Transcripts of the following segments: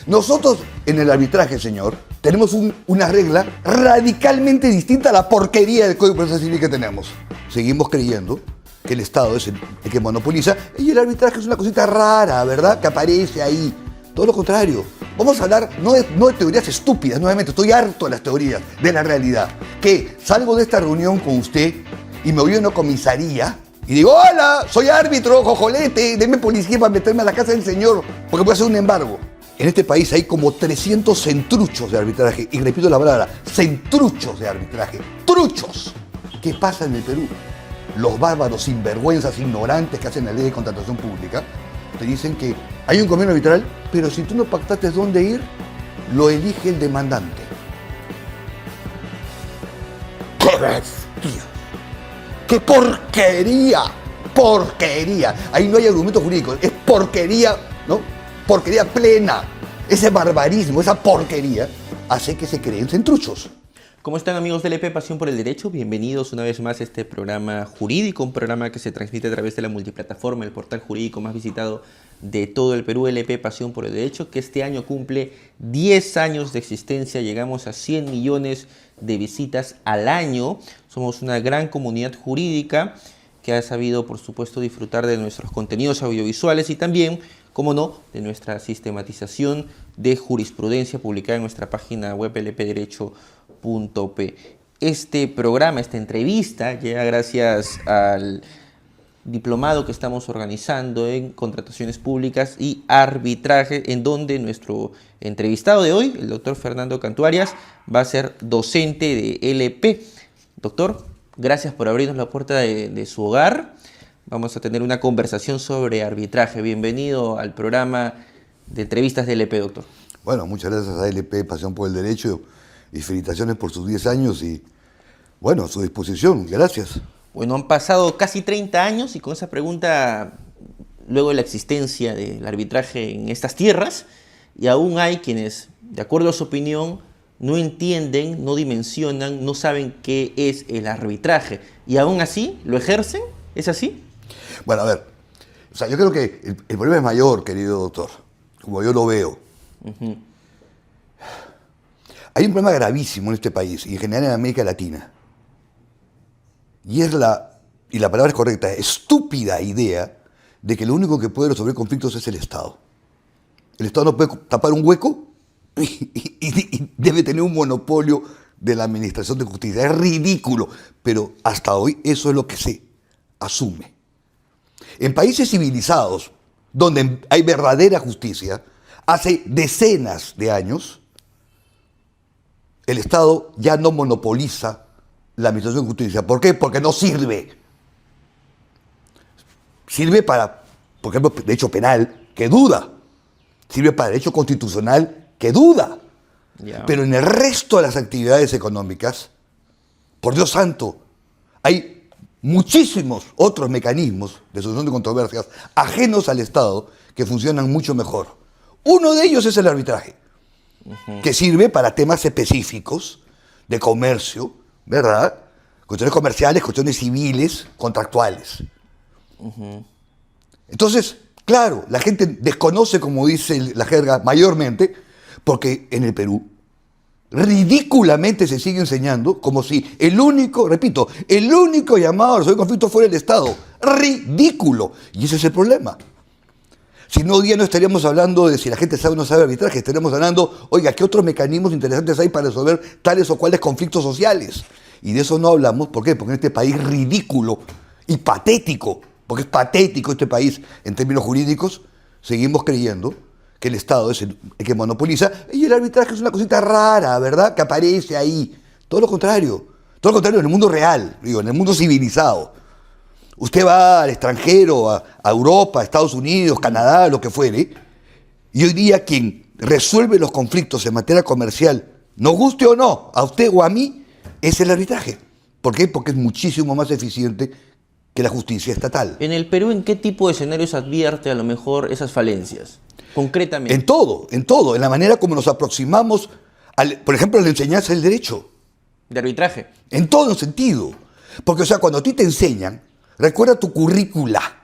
Nosotros en el arbitraje, señor, tenemos una regla radicalmente distinta a la porquería del Código Procesal Civil que tenemos. Seguimos creyendo que el Estado es el que monopoliza y el arbitraje es una cosita rara, ¿verdad? Que aparece ahí. Todo lo contrario. Vamos a hablar no de teorías estúpidas, nuevamente, estoy harto de las teorías, de la realidad. Que salgo de esta reunión con usted y me voy a una comisaría y digo, hola, soy árbitro, jojolete, denme policía para meterme a la casa del señor, porque puede hacer un embargo. En este país hay como 300 centruchos de arbitraje, y repito la palabra, centruchos de arbitraje, truchos. ¿Qué pasa en el Perú? Los bárbaros sinvergüenzas, ignorantes que hacen la ley de contratación pública, te dicen que hay un convenio arbitral, pero si tú no pactaste dónde ir, lo elige el demandante. ¡Qué bestia! ¡Qué porquería! ¡Porquería! Ahí no hay argumentos jurídicos, es porquería, ¿no? Porquería plena. Ese barbarismo, esa porquería, hace que se creen centruchos. ¿Cómo están, amigos del EP Pasión por el Derecho? Bienvenidos una vez más a este programa jurídico, un programa que se transmite a través de la multiplataforma, el portal jurídico más visitado de todo el Perú, el EP Pasión por el Derecho, que este año cumple 10 años de existencia. Llegamos a 100 millones de visitas al año. Somos una gran comunidad jurídica que ha sabido, por supuesto, disfrutar de nuestros contenidos audiovisuales y también, como no, de nuestra sistematización de jurisprudencia publicada en nuestra página web lpderecho.p. Este programa, esta entrevista, llega gracias al diplomado que estamos organizando en contrataciones públicas y arbitraje, en donde nuestro entrevistado de hoy, el doctor Fernando Cantuarias, va a ser docente de LP. Doctor, gracias por abrirnos la puerta de su hogar. Vamos a tener una conversación sobre arbitraje. Bienvenido al programa de entrevistas de LP, doctor. Bueno, muchas gracias a LP Pasión por el Derecho y felicitaciones por sus 10 años y, bueno, a su disposición. Gracias. Bueno, han pasado casi 30 años y con esa pregunta, luego de la existencia del arbitraje en estas tierras, y aún hay quienes, de acuerdo a su opinión, no entienden, no dimensionan, no saben qué es el arbitraje. Y aún así, ¿lo ejercen? ¿Es así? Bueno, a ver, o sea, yo creo que el problema es mayor, querido doctor, como yo lo veo. Hay un problema gravísimo en este país y en general en América Latina. Y es la palabra es correcta, estúpida idea de que lo único que puede resolver conflictos es el Estado. El Estado no puede tapar un hueco y debe tener un monopolio de la administración de justicia. Es ridículo, pero hasta hoy eso es lo que se asume. En países civilizados, donde hay verdadera justicia, hace decenas de años, el Estado ya no monopoliza la administración de justicia. ¿Por qué? Porque no sirve. Sirve para, por ejemplo, derecho penal, que duda. Sirve para derecho constitucional, que duda. Yeah. Pero en el resto de las actividades económicas, por Dios santo, hay muchísimos otros mecanismos de solución de controversias ajenos al Estado que funcionan mucho mejor. Uno de ellos es el arbitraje, que sirve para temas específicos de comercio, ¿verdad? Cuestiones comerciales, cuestiones civiles, contractuales. Entonces, claro, la gente desconoce, como dice la jerga, mayormente, porque en el Perú ridículamente se sigue enseñando como si el único, repito, el único llamado a resolver conflictos fuera el Estado. Ridículo. Y ese es el problema. Si no, hoy día no estaríamos hablando de si la gente sabe o no sabe arbitraje, estaríamos hablando, oiga, ¿qué otros mecanismos interesantes hay para resolver tales o cuales conflictos sociales? Y de eso no hablamos. ¿Por qué? Porque en este país ridículo y patético, porque es patético este país en términos jurídicos, seguimos creyendo que el Estado es el que monopoliza y el arbitraje es una cosita rara, ¿verdad? Que aparece ahí. Todo lo contrario en el mundo real, digo, en el mundo civilizado. Usted va al extranjero, a Europa, a Estados Unidos, Canadá, lo que fuere, y hoy día quien resuelve los conflictos en materia comercial, nos guste o no, a usted o a mí, es el arbitraje. ¿Por qué? Porque es muchísimo más eficiente que la justicia estatal. En el Perú, ¿en qué tipo de escenarios advierte a lo mejor esas falencias? Concretamente. En todo, en la manera como nos aproximamos, por ejemplo, a la enseñanza del derecho. De arbitraje. En todo sentido. Porque, o sea, cuando a ti te enseñan, recuerda tu currícula.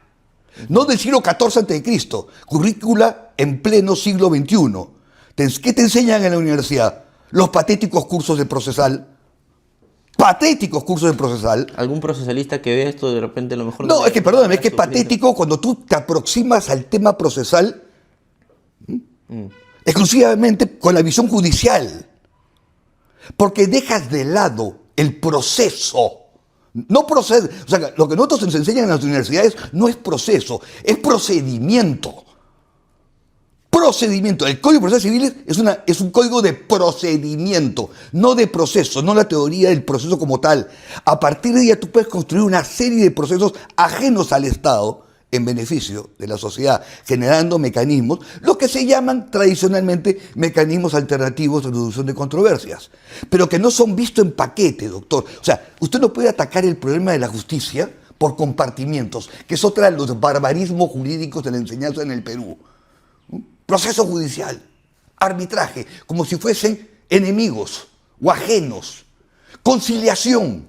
No del siglo XIV a.C., currícula en pleno siglo XXI. ¿Qué te enseñan en la universidad? Los patéticos cursos de procesal. Patéticos cursos de procesal. ¿Algún procesalista que vea esto de repente a lo mejor... No, es que perdóname, es que es patético cuando tú te aproximas al tema procesal exclusivamente con la visión judicial. Porque dejas de lado el proceso. No proceso. O sea, lo que nosotros nos enseñan en las universidades no es proceso, es procedimiento. Procedimiento. El Código Procesal Civil es un código de procedimiento, no de proceso, no la teoría del proceso como tal. A partir de ella tú puedes construir una serie de procesos ajenos al Estado en beneficio de la sociedad, generando mecanismos, lo que se llaman tradicionalmente mecanismos alternativos de resolución de controversias, pero que no son vistos en paquete, doctor. O sea, usted no puede atacar el problema de la justicia por compartimientos, que es otra de los barbarismos jurídicos de la enseñanza en el Perú. Proceso judicial, arbitraje, como si fuesen enemigos o ajenos, conciliación,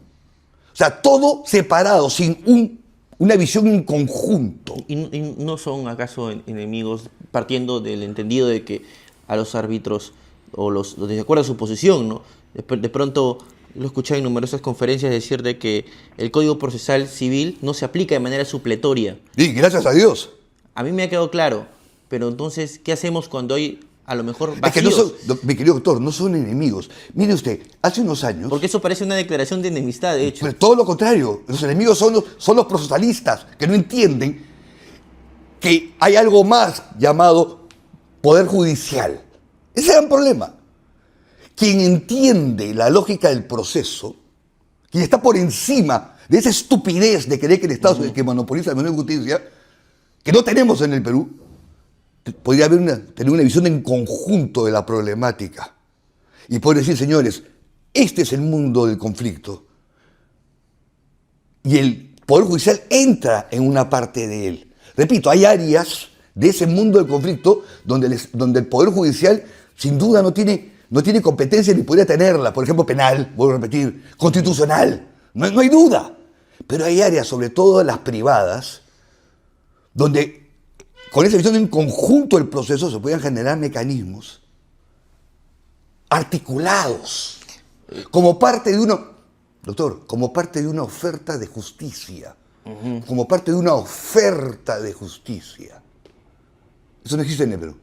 o sea, todo separado, sin una visión en conjunto. ¿Y no son acaso enemigos partiendo del entendido de que a los árbitros o los de acuerdo a su posición, ¿no? De pronto lo escuché en numerosas conferencias decir de que el Código Procesal Civil no se aplica de manera supletoria. Y gracias a Dios. A mí me ha quedado claro, pero entonces, ¿qué hacemos cuando hay a lo mejor vacíos? Es que no son, mi querido doctor, no son enemigos. Mire usted, hace unos años... Porque eso parece una declaración de enemistad, de hecho. Pues todo lo contrario, los enemigos son los procesalistas, que no entienden que hay algo más llamado poder judicial. Ese es el problema. Quien entiende la lógica del proceso, quien está por encima de esa estupidez de creer que el Estado es el que monopoliza la justicia, que no tenemos en el Perú, podría tener una visión en conjunto de la problemática y poder decir, señores, este es el mundo del conflicto y el Poder Judicial entra en una parte de él. Repito, hay áreas de ese mundo del conflicto donde el Poder Judicial sin duda no tiene competencia ni podría tenerla, por ejemplo penal, vuelvo a repetir, constitucional, no hay duda, pero hay áreas, sobre todo las privadas, donde con esa visión en conjunto del proceso se pueden generar mecanismos articulados como parte de como parte de una oferta de justicia. Como parte de una oferta de justicia. Eso no existe en el Perú.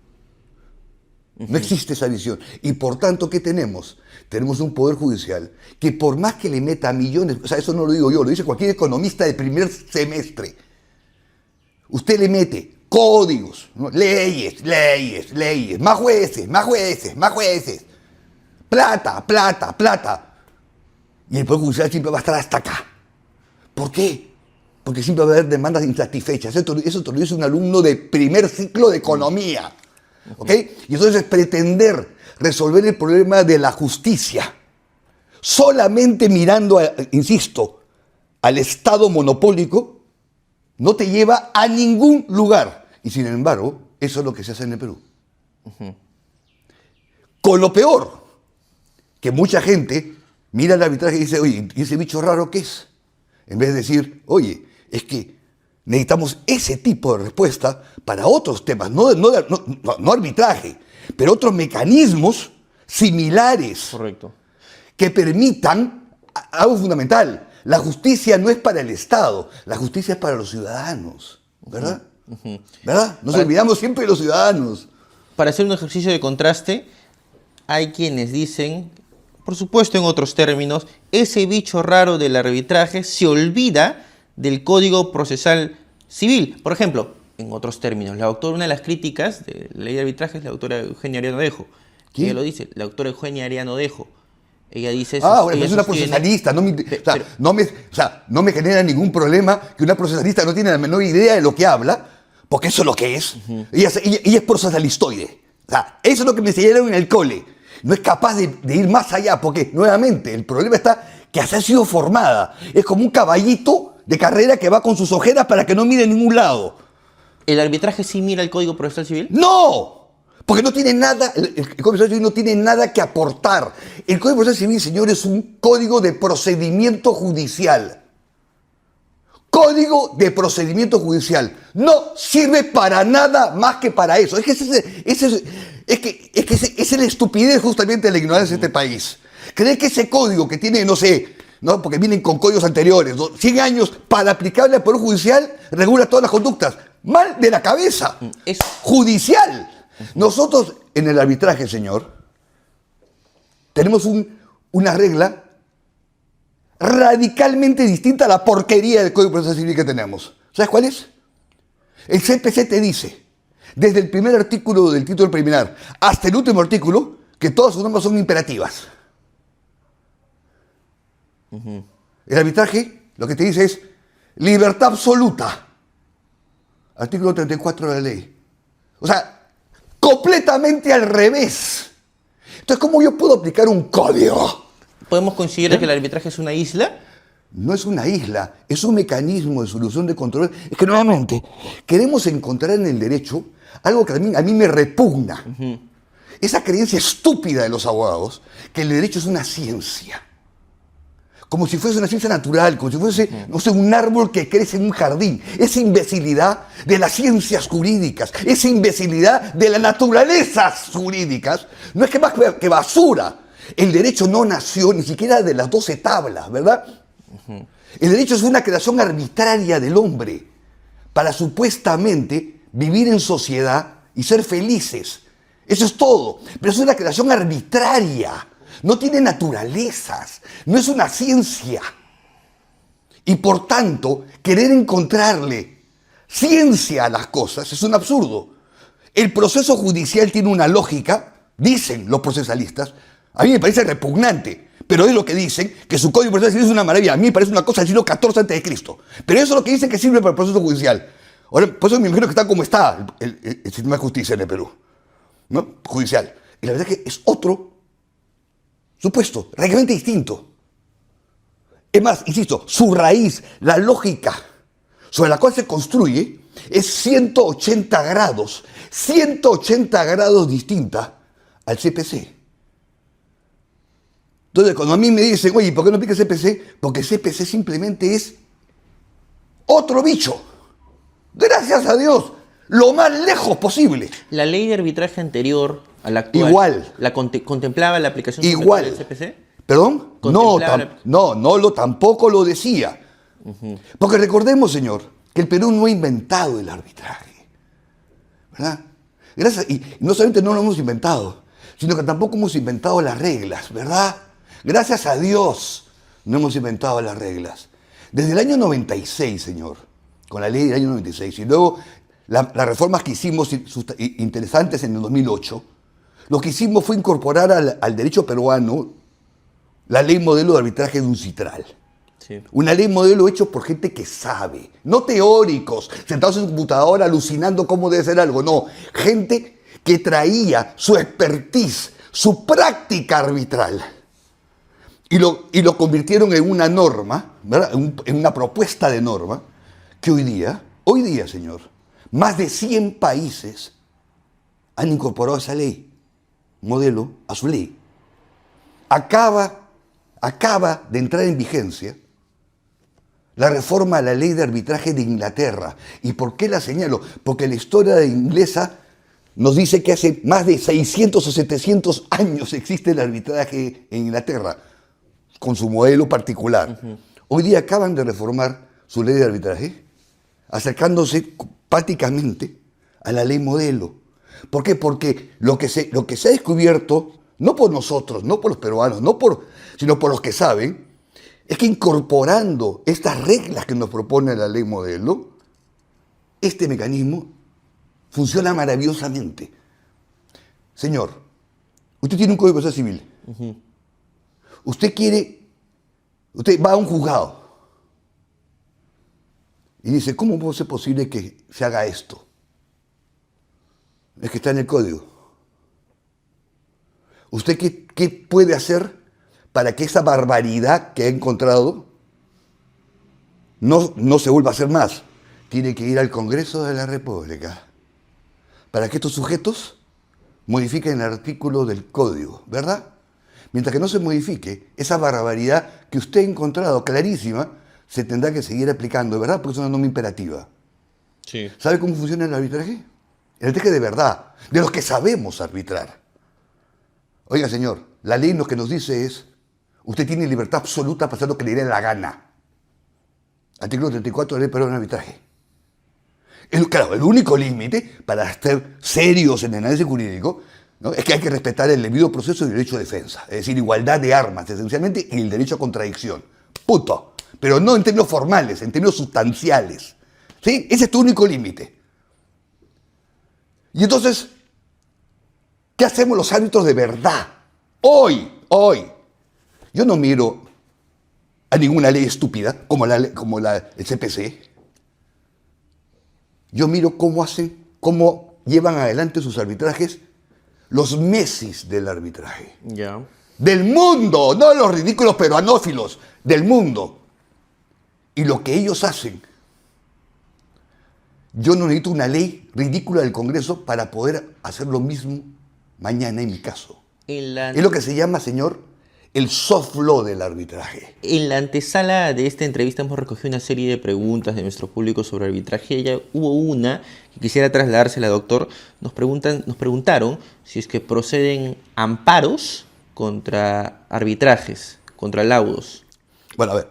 No existe esa visión. Y por tanto, ¿qué tenemos? Tenemos un poder judicial que por más que le meta millones, o sea, eso no lo digo yo, lo dice cualquier economista de primer semestre. Usted le mete códigos, ¿no? leyes, más jueces, plata. Y el Poder Judicial siempre va a estar hasta acá. ¿Por qué? Porque siempre va a haber demandas insatisfechas. Eso te lo dice un alumno de primer ciclo de economía. ¿Ok? Y entonces pretender resolver el problema de la justicia solamente mirando, insisto, al Estado monopólico, no te lleva a ningún lugar. Y sin embargo, eso es lo que se hace en el Perú. Con lo peor, que mucha gente mira el arbitraje y dice, oye, ¿y ese bicho raro qué es? En vez de decir, oye, es que necesitamos ese tipo de respuesta para otros temas, no arbitraje, pero otros mecanismos similares. Correcto. Que permitan algo fundamental. La justicia no es para el Estado, la justicia es para los ciudadanos, ¿verdad? ¿Verdad? Nos olvidamos siempre de los ciudadanos. Para hacer un ejercicio de contraste, hay quienes dicen, por supuesto en otros términos, ese bicho raro del arbitraje se olvida del Código Procesal Civil. Por ejemplo, en otros términos, una de las críticas de la ley de arbitraje es la doctora Eugenia Ariano Dejo. ¿Quién? Ella lo dice, la doctora Eugenia Ariano Dejo. Ella dice... Bueno, es una procesalista. No me genera ningún problema que una procesalista no tiene la menor idea de lo que habla, porque eso es lo que es. Ella es procesalistoide. O sea, eso es lo que me enseñaron en el cole. No es capaz de ir más allá, porque, nuevamente, el problema está que así ha sido formada. Es como un caballito de carrera que va con sus ojeras para que no mire a ningún lado. ¿El arbitraje sí mira el Código Procesal Civil? ¡No! Porque no tiene nada, el Código Procesal Civil no tiene nada que aportar. El Código Procesal Civil, señor, es un código de procedimiento judicial. Código de procedimiento judicial. No sirve para nada más que para eso. Es que esa es la estupidez justamente de la ignorancia de este país. Cree que ese código que tiene, no sé, ¿no? Porque vienen con códigos anteriores, 100 años para aplicable al Poder Judicial, regula todas las conductas. Mal de la cabeza. Es judicial. Nosotros en el arbitraje, señor, tenemos una regla radicalmente distinta a la porquería del Código de Proceso Civil que tenemos. ¿Sabes cuál es? El CPC te dice, desde el primer artículo del título preliminar hasta el último artículo, que todas sus normas son imperativas. El arbitraje lo que te dice es libertad absoluta. Artículo 34 de la ley. O sea, completamente al revés. Entonces, ¿cómo yo puedo aplicar un código? ¿Podemos considerar que el arbitraje es una isla? No es una isla, es un mecanismo de solución de control. Es que nuevamente queremos encontrar en el derecho algo que a mí me repugna. Esa creencia estúpida de los abogados, que el derecho es una ciencia. Como si fuese una ciencia natural, como si fuese, no sé, un árbol que crece en un jardín. Esa imbecilidad de las ciencias jurídicas, esa imbecilidad de las naturalezas jurídicas, no es que más que basura. El derecho no nació ni siquiera de las 12 tablas, ¿verdad? El derecho es una creación arbitraria del hombre para supuestamente vivir en sociedad y ser felices. Eso es todo. Pero es una creación arbitraria. No tiene naturalezas. No es una ciencia. Y por tanto, querer encontrarle ciencia a las cosas es un absurdo. El proceso judicial tiene una lógica, dicen los procesalistas. A mí me parece repugnante, pero es lo que dicen, que su código procesal es una maravilla. A mí me parece una cosa del siglo XIV a.C. Pero eso es lo que dicen que sirve para el proceso judicial. Ahora, por eso me imagino que está como está el sistema de justicia en el Perú, ¿no? Judicial. Y la verdad es que es otro supuesto, radicalmente distinto. Es más, insisto, su raíz, la lógica sobre la cual se construye, es 180 grados distinta al CPC. Entonces, cuando a mí me dicen, oye, ¿por qué no aplica CPC? Porque CPC simplemente es otro bicho. Gracias a Dios, lo más lejos posible. ¿La ley de arbitraje anterior a la actual Igual. ¿Contemplaba la aplicación Igual. del CPC? ¿Perdón? Tampoco lo decía. Porque recordemos, señor, que el Perú no ha inventado el arbitraje. ¿Verdad? Y no solamente no lo hemos inventado, sino que tampoco hemos inventado las reglas, ¿verdad? Gracias a Dios no hemos inventado las reglas. Desde el año 96, señor, con la ley del año 96, y luego las reformas que hicimos interesantes en el 2008, lo que hicimos fue incorporar al derecho peruano la ley modelo de arbitraje de UNCITRAL. Sí. Una ley modelo hecho por gente que sabe, no teóricos, sentados en su computadora alucinando cómo debe ser algo, no, gente que traía su expertise, su práctica arbitral, y lo convirtieron en una norma, ¿verdad? En una propuesta de norma, que hoy día, señor, más de 100 países han incorporado esa ley, modelo, a su ley. Acaba de entrar en vigencia la reforma a la ley de arbitraje de Inglaterra. ¿Y por qué la señalo? Porque la historia inglesa nos dice que hace más de 600 o 700 años existe el arbitraje en Inglaterra, con su modelo particular. Hoy día acaban de reformar su ley de arbitraje, acercándose prácticamente a la ley modelo. ¿Por qué? Porque lo que se ha descubierto, no por nosotros, no por los peruanos, sino por los que saben, es que incorporando estas reglas que nos propone la ley modelo, este mecanismo funciona maravillosamente. Señor, usted tiene un Código de Proceso Civil. Usted va a un juzgado y dice, ¿cómo puede ser posible que se haga esto? Es que está en el código. ¿Usted qué puede hacer para que esa barbaridad que ha encontrado no se vuelva a hacer más? Tiene que ir al Congreso de la República para que estos sujetos modifiquen el artículo del código, ¿verdad? Mientras que no se modifique, esa barbaridad que usted ha encontrado clarísima se tendrá que seguir aplicando, de verdad, porque es una norma imperativa. Sí. ¿Sabe cómo funciona el arbitraje? El arbitraje de verdad, de los que sabemos arbitrar. Oiga, señor, la ley lo que nos dice es, usted tiene libertad absoluta para hacer lo que le dé la gana. Artículo 34 de la ley peruana de arbitraje. Claro, el único límite para estar serios en el análisis jurídico, ¿no?, es que hay que respetar el debido proceso y el derecho de defensa. Es decir, igualdad de armas, esencialmente, y el derecho a contradicción. Punto. Pero no en términos formales, en términos sustanciales. ¿Sí? Ese es tu único límite. Y entonces, ¿qué hacemos los árbitros de verdad? Hoy. Yo no miro a ninguna ley estúpida, como el CPC. Yo miro cómo llevan adelante sus arbitrajes los Messis del arbitraje. Ya. Del mundo, no los ridículos peruanófilos, del mundo. Y lo que ellos hacen. Yo no necesito una ley ridícula del Congreso para poder hacer lo mismo mañana en mi caso. Es lo que se llama, señor, el soft law del arbitraje. En la antesala de esta entrevista hemos recogido una serie de preguntas de nuestro público sobre arbitraje. Ya hubo una que quisiera trasladársela, doctor. Nos preguntaron si es que proceden amparos contra arbitrajes, contra laudos. Bueno, a ver,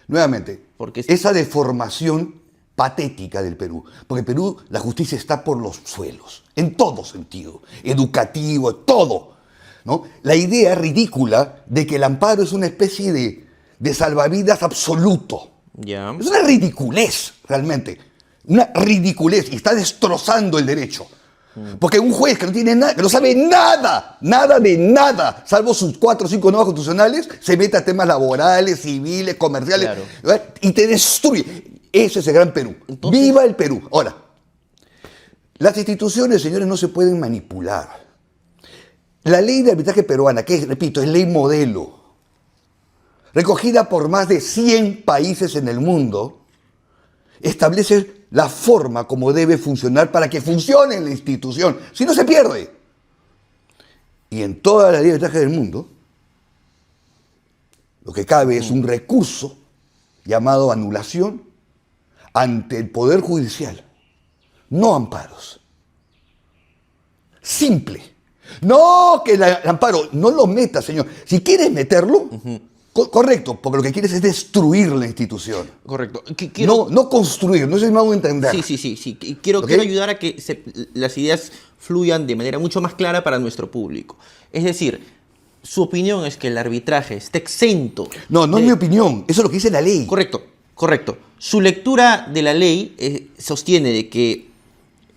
nuevamente, Porque esa deformación patética del Perú, porque en Perú la justicia está por los suelos, en todo sentido, educativo, todo, ¿no? La idea ridícula de que el amparo es una especie de salvavidas absoluto. Ya. Es una ridiculez, realmente. Una ridiculez. Y está destrozando el derecho. Porque un juez que no tiene nada, que no sabe nada de nada, salvo sus 4 o 5 normas constitucionales, se mete a temas laborales, civiles, comerciales, Claro. ¿verdad?, y te destruye. Ese es el gran Perú. Entonces, ¡viva el Perú! Ahora, las instituciones, señores, no se pueden manipular. La ley de arbitraje peruana, que es, repito, es ley modelo, recogida por más de 100 países en el mundo, establece la forma como debe funcionar para que funcione la institución. Si no, se pierde. Y en toda la ley de arbitraje del mundo, lo que cabe es un recurso llamado anulación ante el Poder Judicial. No amparos. Simple. No que el amparo, no lo metas, señor. Si quieres meterlo, correcto, porque lo que quieres es destruir la institución. Correcto. No construir, no sé si me hago entender. Sí. Y quiero ¿Ok? ayudar a que las ideas fluyan de manera mucho más clara para nuestro público. Es decir, su opinión es que el arbitraje está exento. No es mi opinión, eso es lo que dice la ley. Correcto. Su lectura de la ley sostiene de que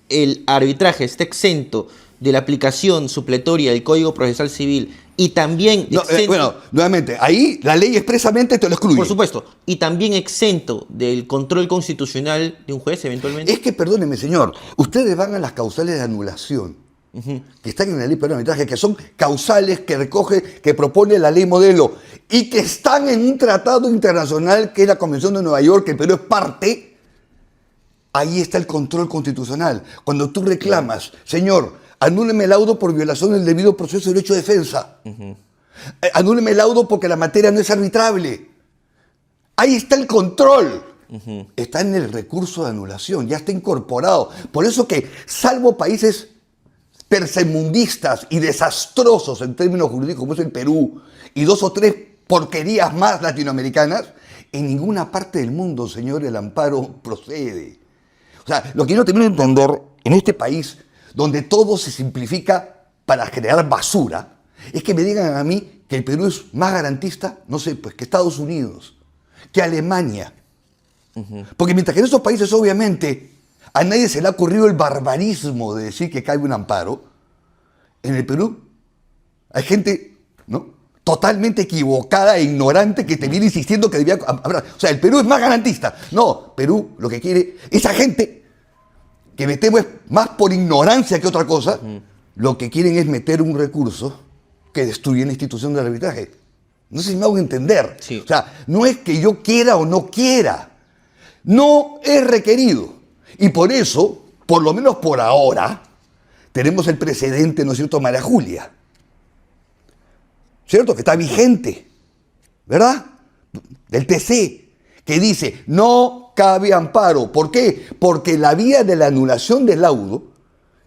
el arbitraje está exento de la aplicación supletoria del Código Procesal Civil y también Bueno, nuevamente, ahí la ley expresamente te lo excluye. por supuesto, y también exento del control constitucional de un juez eventualmente. Es que, perdóneme, señor, ustedes van a las causales de anulación, que están en la ley peruana de arbitraje, que son causales que propone la ley modelo y que están en un tratado internacional que es la Convención de Nueva York, que el Perú es parte. Ahí está el control constitucional. Cuando tú reclamas, señor, anúleme el laudo por violación del debido proceso de derecho de defensa. Anúleme el laudo porque la materia no es arbitrable. Ahí está el control. Está en el recurso de anulación, ya está incorporado. Por eso que, salvo países tercermundistas y desastrosos en términos jurídicos como es el Perú, y 2 o 3 porquerías más latinoamericanas, en ninguna parte del mundo, señor, el amparo procede. O sea, lo que yo no termino de entender en este país, donde todo se simplifica para generar basura, es que me digan a mí que el Perú es más garantista, no sé, pues que Estados Unidos, que Alemania. Porque mientras que en esos países, obviamente, a nadie se le ha ocurrido el barbarismo de decir que cae un amparo, en el Perú hay gente, ¿no?, totalmente equivocada e ignorante que te viene insistiendo que debía haber. O sea, el Perú es más garantista. No, Perú lo que quiere, esa gente que me temo es más por ignorancia que otra cosa, lo que quieren es meter un recurso que destruye la institución del arbitraje. No sé si me hago entender. Sí. O sea, no es que yo quiera o no quiera. No es requerido. Y por eso, por lo menos por ahora, tenemos el precedente, ¿no es cierto?, María Julia. ¿Cierto? Que está vigente, ¿verdad? Del TC. que dice no cabe amparo. ¿Por qué? Porque la vía de la anulación del laudo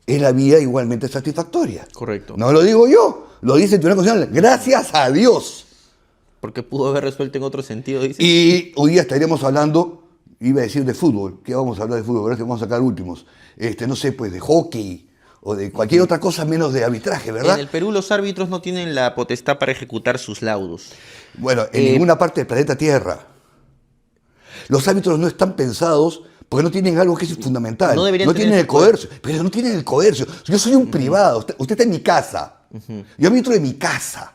es la vía igualmente satisfactoria. Correcto. No lo digo yo, lo dice el Tribunal Constitucional. Gracias a Dios. Porque pudo haber resuelto en otro sentido, dice. Y hoy día estaríamos hablando, iba a decir de fútbol, ¿qué vamos a hablar de fútbol? Ahora que vamos a sacar últimos. No sé, pues de hockey o de cualquier otra cosa menos de arbitraje, ¿verdad? En el Perú los árbitros no tienen la potestad para ejecutar sus laudos. Bueno, en ninguna parte del planeta Tierra. Los árbitros no están pensados porque no tienen algo que es fundamental. No deberían no tener tienen el ese poder. coercio. Pero no tienen el coercio. Yo soy un privado. Usted está en mi casa. Yo arbitro de mi casa.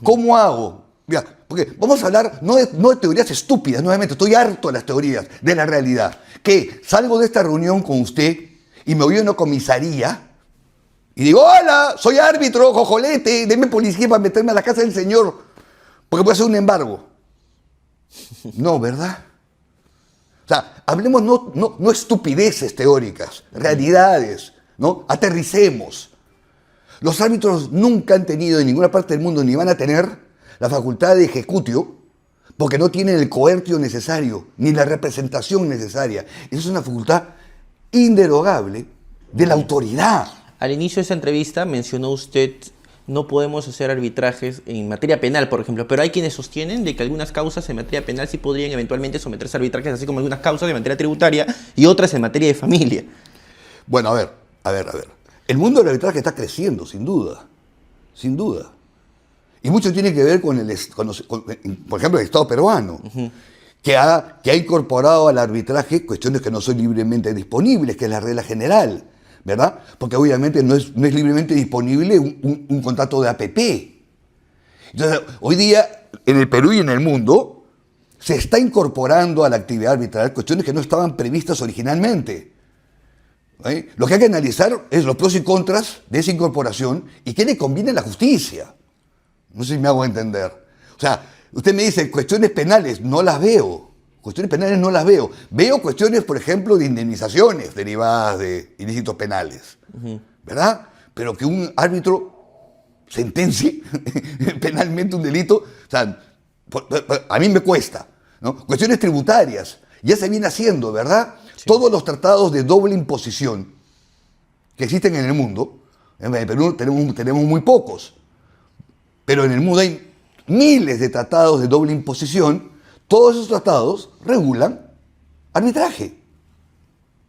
¿Cómo hago? Mira, porque vamos a hablar no de teorías estúpidas, nuevamente. Estoy harto de las teorías, de la realidad. Que salgo de esta reunión con usted y me voy a una comisaría y digo, hola, soy árbitro, jojolete, denme policía para meterme a la casa del señor porque puede hacer un embargo. No, ¿verdad? O sea, hablemos no estupideces teóricas, realidades, ¿no? Aterricemos. Los árbitros nunca han tenido en ninguna parte del mundo ni van a tener la facultad de ejecutio porque no tienen el coercio necesario ni la representación necesaria. Esa es una facultad inderogable de la autoridad. Al inicio de esa entrevista mencionó usted no podemos hacer arbitrajes en materia penal, por ejemplo, pero hay quienes sostienen de que algunas causas en materia penal sí podrían eventualmente someterse a arbitrajes, así como algunas causas en materia tributaria y otras en materia de familia. Bueno, a ver. El mundo del arbitraje está creciendo, sin duda. Sin duda. Y mucho tiene que ver con por ejemplo, el Estado peruano, que ha incorporado al arbitraje cuestiones que no son libremente disponibles, que es la regla general, ¿verdad? Porque obviamente no es libremente disponible un contrato de APP. Entonces, hoy día, en el Perú y en el mundo, se está incorporando a la actividad arbitral cuestiones que no estaban previstas originalmente. ¿Eh? Lo que hay que analizar es los pros y contras de esa incorporación y qué le conviene a la justicia. No sé si me hago entender. O sea, usted me dice, cuestiones penales, no las veo. Cuestiones penales no las veo. Veo cuestiones, por ejemplo, de indemnizaciones derivadas de ilícitos penales. ¿Verdad? Pero que un árbitro sentencie penalmente un delito, o sea, a mí me cuesta, ¿no? Cuestiones tributarias, ya se viene haciendo, ¿verdad? Sí. Todos los tratados de doble imposición que existen en el mundo, en el Perú tenemos muy pocos, pero en el mundo hay miles de tratados de doble imposición. Todos esos tratados regulan arbitraje,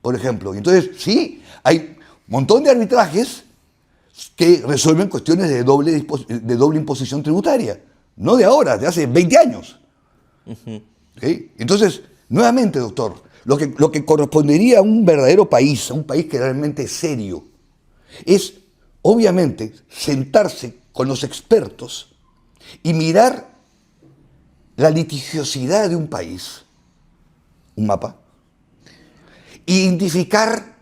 por ejemplo. Y entonces, sí, hay un montón de arbitrajes que resuelven cuestiones de doble imposición tributaria. No de ahora, de hace 20 años. ¿Okay? Entonces, nuevamente, doctor, lo que correspondería a un verdadero país, a un país que realmente es serio, es, obviamente, sentarse con los expertos y mirar la litigiosidad de un país, un mapa, identificar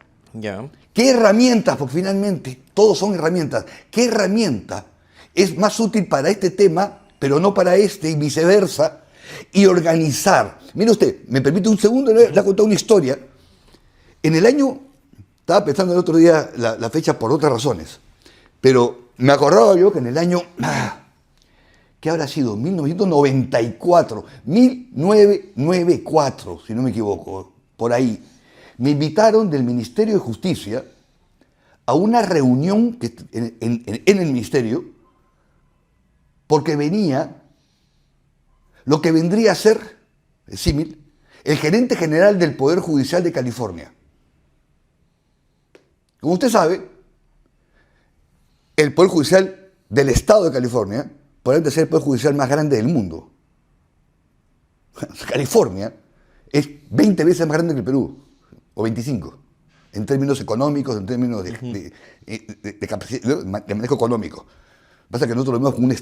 qué herramientas, porque finalmente todos son herramientas, qué herramienta es más útil para este tema, pero no para este, y viceversa, y organizar. Mire usted, me permite un segundo, le voy a contar una historia. En el año, estaba pensando el otro día la fecha por otras razones, pero me acordaba yo que en el año, ¿qué habrá sido? 1994, 1994, si no me equivoco, por ahí. Me invitaron del Ministerio de Justicia a una reunión en el Ministerio, porque venía lo que vendría a ser, símil, el gerente general del Poder Judicial de California. Como usted sabe, el Poder Judicial del Estado de California podría ser el Poder Judicial más grande del mundo. California es 20 veces más grande que el Perú, o 25, en términos económicos, en términos de capacidad, de manejo económico. Pasa que nosotros lo vemos como un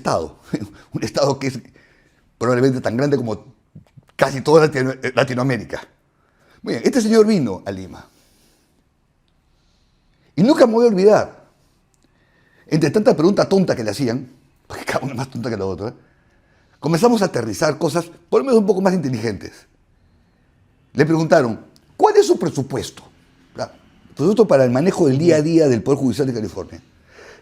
Estado que es probablemente tan grande como casi toda Latinoamérica. Muy bien, este señor vino a Lima. Y nunca me voy a olvidar, entre tantas preguntas tontas que le hacían, porque cada una más tonta que la otra, comenzamos a aterrizar cosas, por lo menos un poco más inteligentes. Le preguntaron, ¿cuál es su presupuesto? Presupuesto para el manejo del día a día del Poder Judicial de California.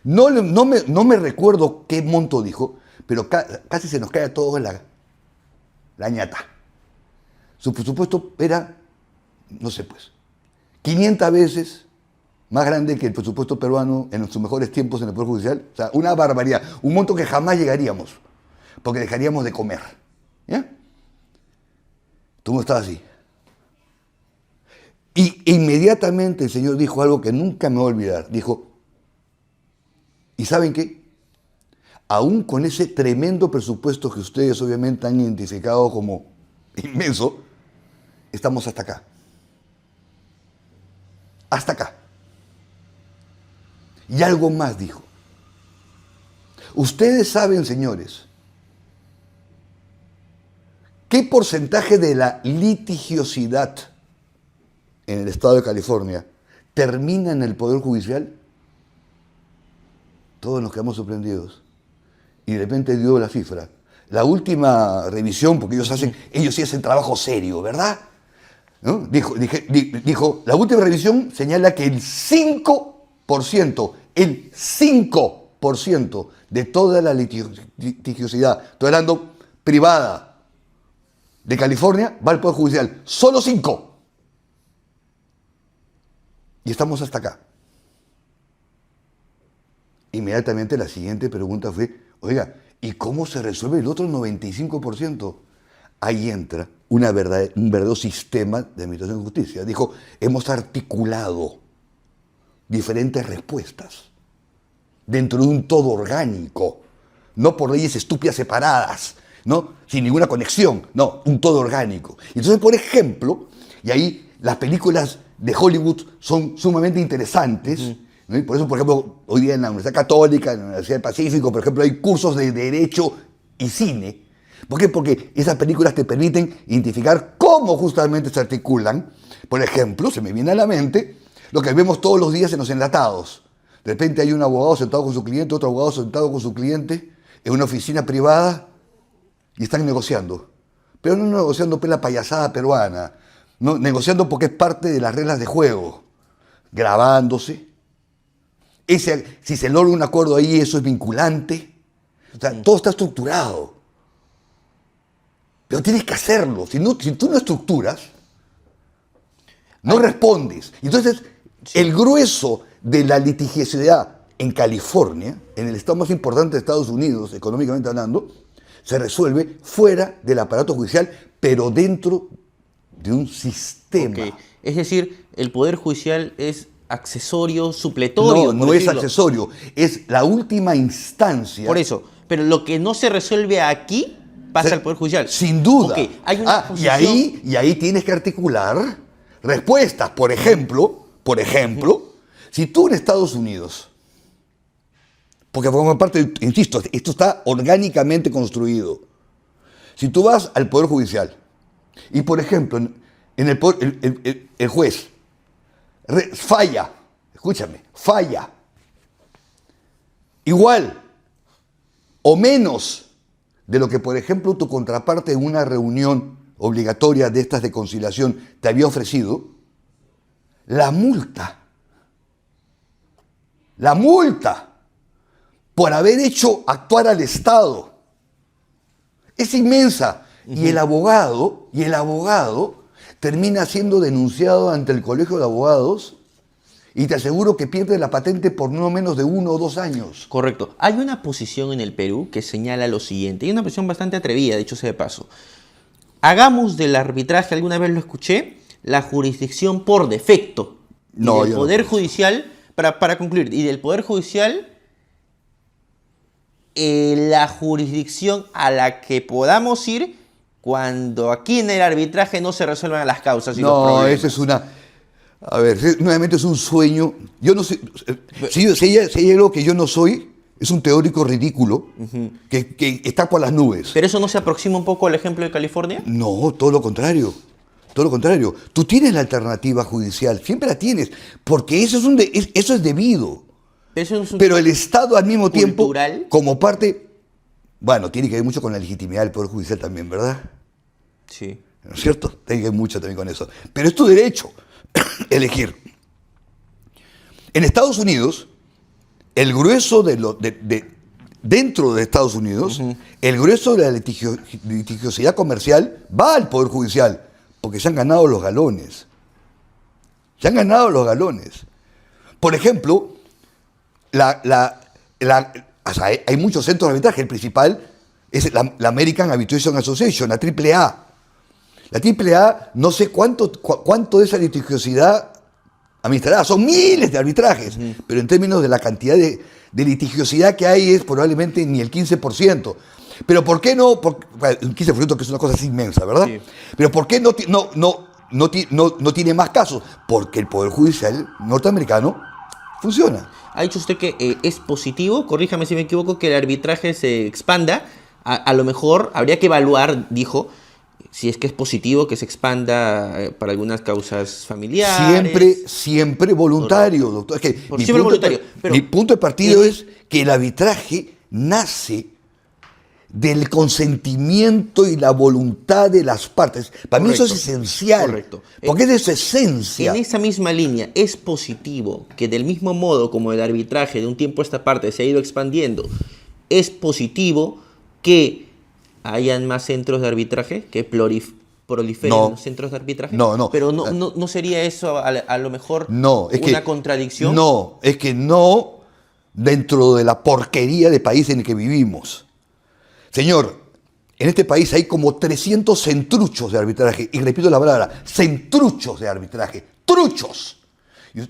No me recuerdo qué monto dijo, pero casi se nos cae a todos la ñata. su presupuesto era, no sé pues, 500 veces más grande que el presupuesto peruano en sus mejores tiempos en el Poder Judicial. O sea, una barbaridad, un monto que jamás llegaríamos, porque dejaríamos de comer. ¿Ya? Tú no estabas así. Y inmediatamente el Señor dijo algo que nunca me voy a olvidar. Dijo, ¿y saben qué? Aún con ese tremendo presupuesto que ustedes obviamente han identificado como inmenso, estamos hasta acá. Hasta acá. Y algo más dijo. Ustedes saben, señores, ¿qué porcentaje de la litigiosidad en el estado de California termina en el Poder Judicial? Todos nos quedamos sorprendidos. Y de repente dio la cifra. La última revisión, porque ellos sí hacen trabajo serio, ¿verdad? ¿No? Dijo, la última revisión señala que el 5% de toda la litigiosidad, estoy hablando privada, de California, va al Poder Judicial. Solo 5%. Y estamos hasta acá. Inmediatamente la siguiente pregunta fue, oiga, ¿y cómo se resuelve el otro 95%? Ahí entra un verdadero sistema de administración de justicia. Dijo, hemos articulado diferentes respuestas dentro de un todo orgánico, no por leyes estúpidas separadas, ¿no? Sin ninguna conexión, no, un todo orgánico. Entonces, por ejemplo, y ahí las películas de Hollywood son sumamente interesantes, ¿no? Y por eso, por ejemplo, hoy día en la Universidad Católica, en la Universidad del Pacífico, por ejemplo, hay cursos de Derecho y Cine. ¿Por qué? Porque esas películas te permiten identificar cómo justamente se articulan. Por ejemplo, se me viene a la mente lo que vemos todos los días en los enlatados. De repente hay un abogado sentado con su cliente, otro abogado sentado con su cliente en una oficina privada y están negociando. Pero no negociando la payasada peruana, no, negociando porque es parte de las reglas de juego, grabándose. Si se logra un acuerdo ahí, eso es vinculante. O sea, todo está estructurado. Pero tienes que hacerlo. Si tú no estructuras, no respondes. Entonces, el grueso de la litigiosidad en California, en el estado más importante de Estados Unidos, económicamente hablando, se resuelve fuera del aparato judicial, pero dentro de un sistema. Okay. Es decir, el Poder Judicial es accesorio, supletorio. No es accesorio, es la última instancia. Por eso, pero lo que no se resuelve aquí pasa al Poder Judicial. Sin duda. Okay. Hay una posición... y ahí tienes que articular respuestas. Por ejemplo, si tú en Estados Unidos, porque forma parte, insisto, esto está orgánicamente construido. Si tú vas al Poder Judicial y, por ejemplo, el juez falla, escúchame, falla, igual o menos de lo que, por ejemplo, tu contraparte en una reunión obligatoria de estas de conciliación te había ofrecido, la multa por haber hecho actuar al Estado es inmensa. Y el abogado termina siendo denunciado ante el Colegio de Abogados y te aseguro que pierde la patente por no menos de 1 o 2 años. Correcto. Hay una posición en el Perú que señala lo siguiente, y una posición bastante atrevida, dicho sea de paso. Hagamos del arbitraje, alguna vez lo escuché, la jurisdicción por defecto. No, y del Poder Judicial, para concluir, y del Poder Judicial, la jurisdicción a la que podamos ir cuando aquí en el arbitraje no se resuelvan las causas y los problemas. No, esa es una... A ver, nuevamente es un sueño. Yo no sé... Si hay algo que yo no soy, es un teórico ridículo que está por las nubes. ¿Pero eso no se aproxima un poco al ejemplo de California? No, todo lo contrario. Todo lo contrario. Tú tienes la alternativa judicial, siempre la tienes, porque eso es debido. Pero el Estado al mismo tiempo, como parte, bueno, tiene que ver mucho con la legitimidad del Poder Judicial también, ¿verdad? Sí. ¿No es cierto? Tiene que ver mucho también con eso. Pero es tu derecho elegir. En Estados Unidos, el grueso dentro de Estados Unidos, el grueso de la litigiosidad comercial va al Poder Judicial. porque se han ganado los galones. Se han ganado los galones. Por ejemplo, o sea, hay muchos centros de arbitraje. El principal es la American Arbitration Association, la AAA. La AAA, no sé cuánto de esa litigiosidad administrará. Son miles de arbitrajes, pero en términos de la cantidad de litigiosidad que hay es probablemente ni el 15%. Pero ¿por qué no? Un 15% que es una cosa así inmensa, ¿verdad? Sí. Pero ¿por qué no tiene más casos? Porque el Poder Judicial norteamericano funciona. Ha dicho usted que es positivo, corríjame si me equivoco, que el arbitraje se expanda. A lo mejor habría que evaluar, dijo, si es que es positivo que se expanda para algunas causas familiares. Siempre voluntario, doctor. Es que Siempre voluntario. Mi punto de partido es que el arbitraje nace del consentimiento y la voluntad de las partes. Para mí eso es esencial. Correcto. Porque es de su esencia. En esa misma línea, es positivo que del mismo modo como el arbitraje de un tiempo a esta parte se ha ido expandiendo, es positivo que hayan más centros de arbitraje, que proliferen los centros de arbitraje. No. Pero no sería eso a lo mejor una contradicción. No, es que no dentro de la porquería de país en el que vivimos. Señor, en este país hay como 300 centruchos de arbitraje. Y repito la palabra, centruchos de arbitraje. ¡Truchos! Y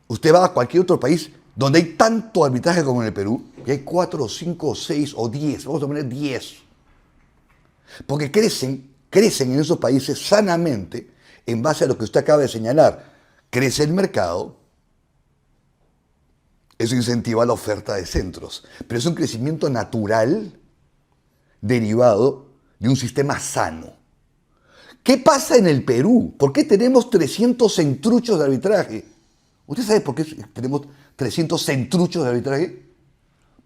usted va a cualquier otro país donde hay tanto arbitraje como en el Perú, y hay 4, 5, 6 o 10. Vamos a poner 10. Porque crecen en esos países sanamente en base a lo que usted acaba de señalar. Crece el mercado, eso incentiva la oferta de centros. Pero es un crecimiento natural derivado de un sistema sano. ¿Qué pasa en el Perú? ¿Por qué tenemos 300 centruchos de arbitraje? ¿Usted sabe por qué tenemos 300 centruchos de arbitraje?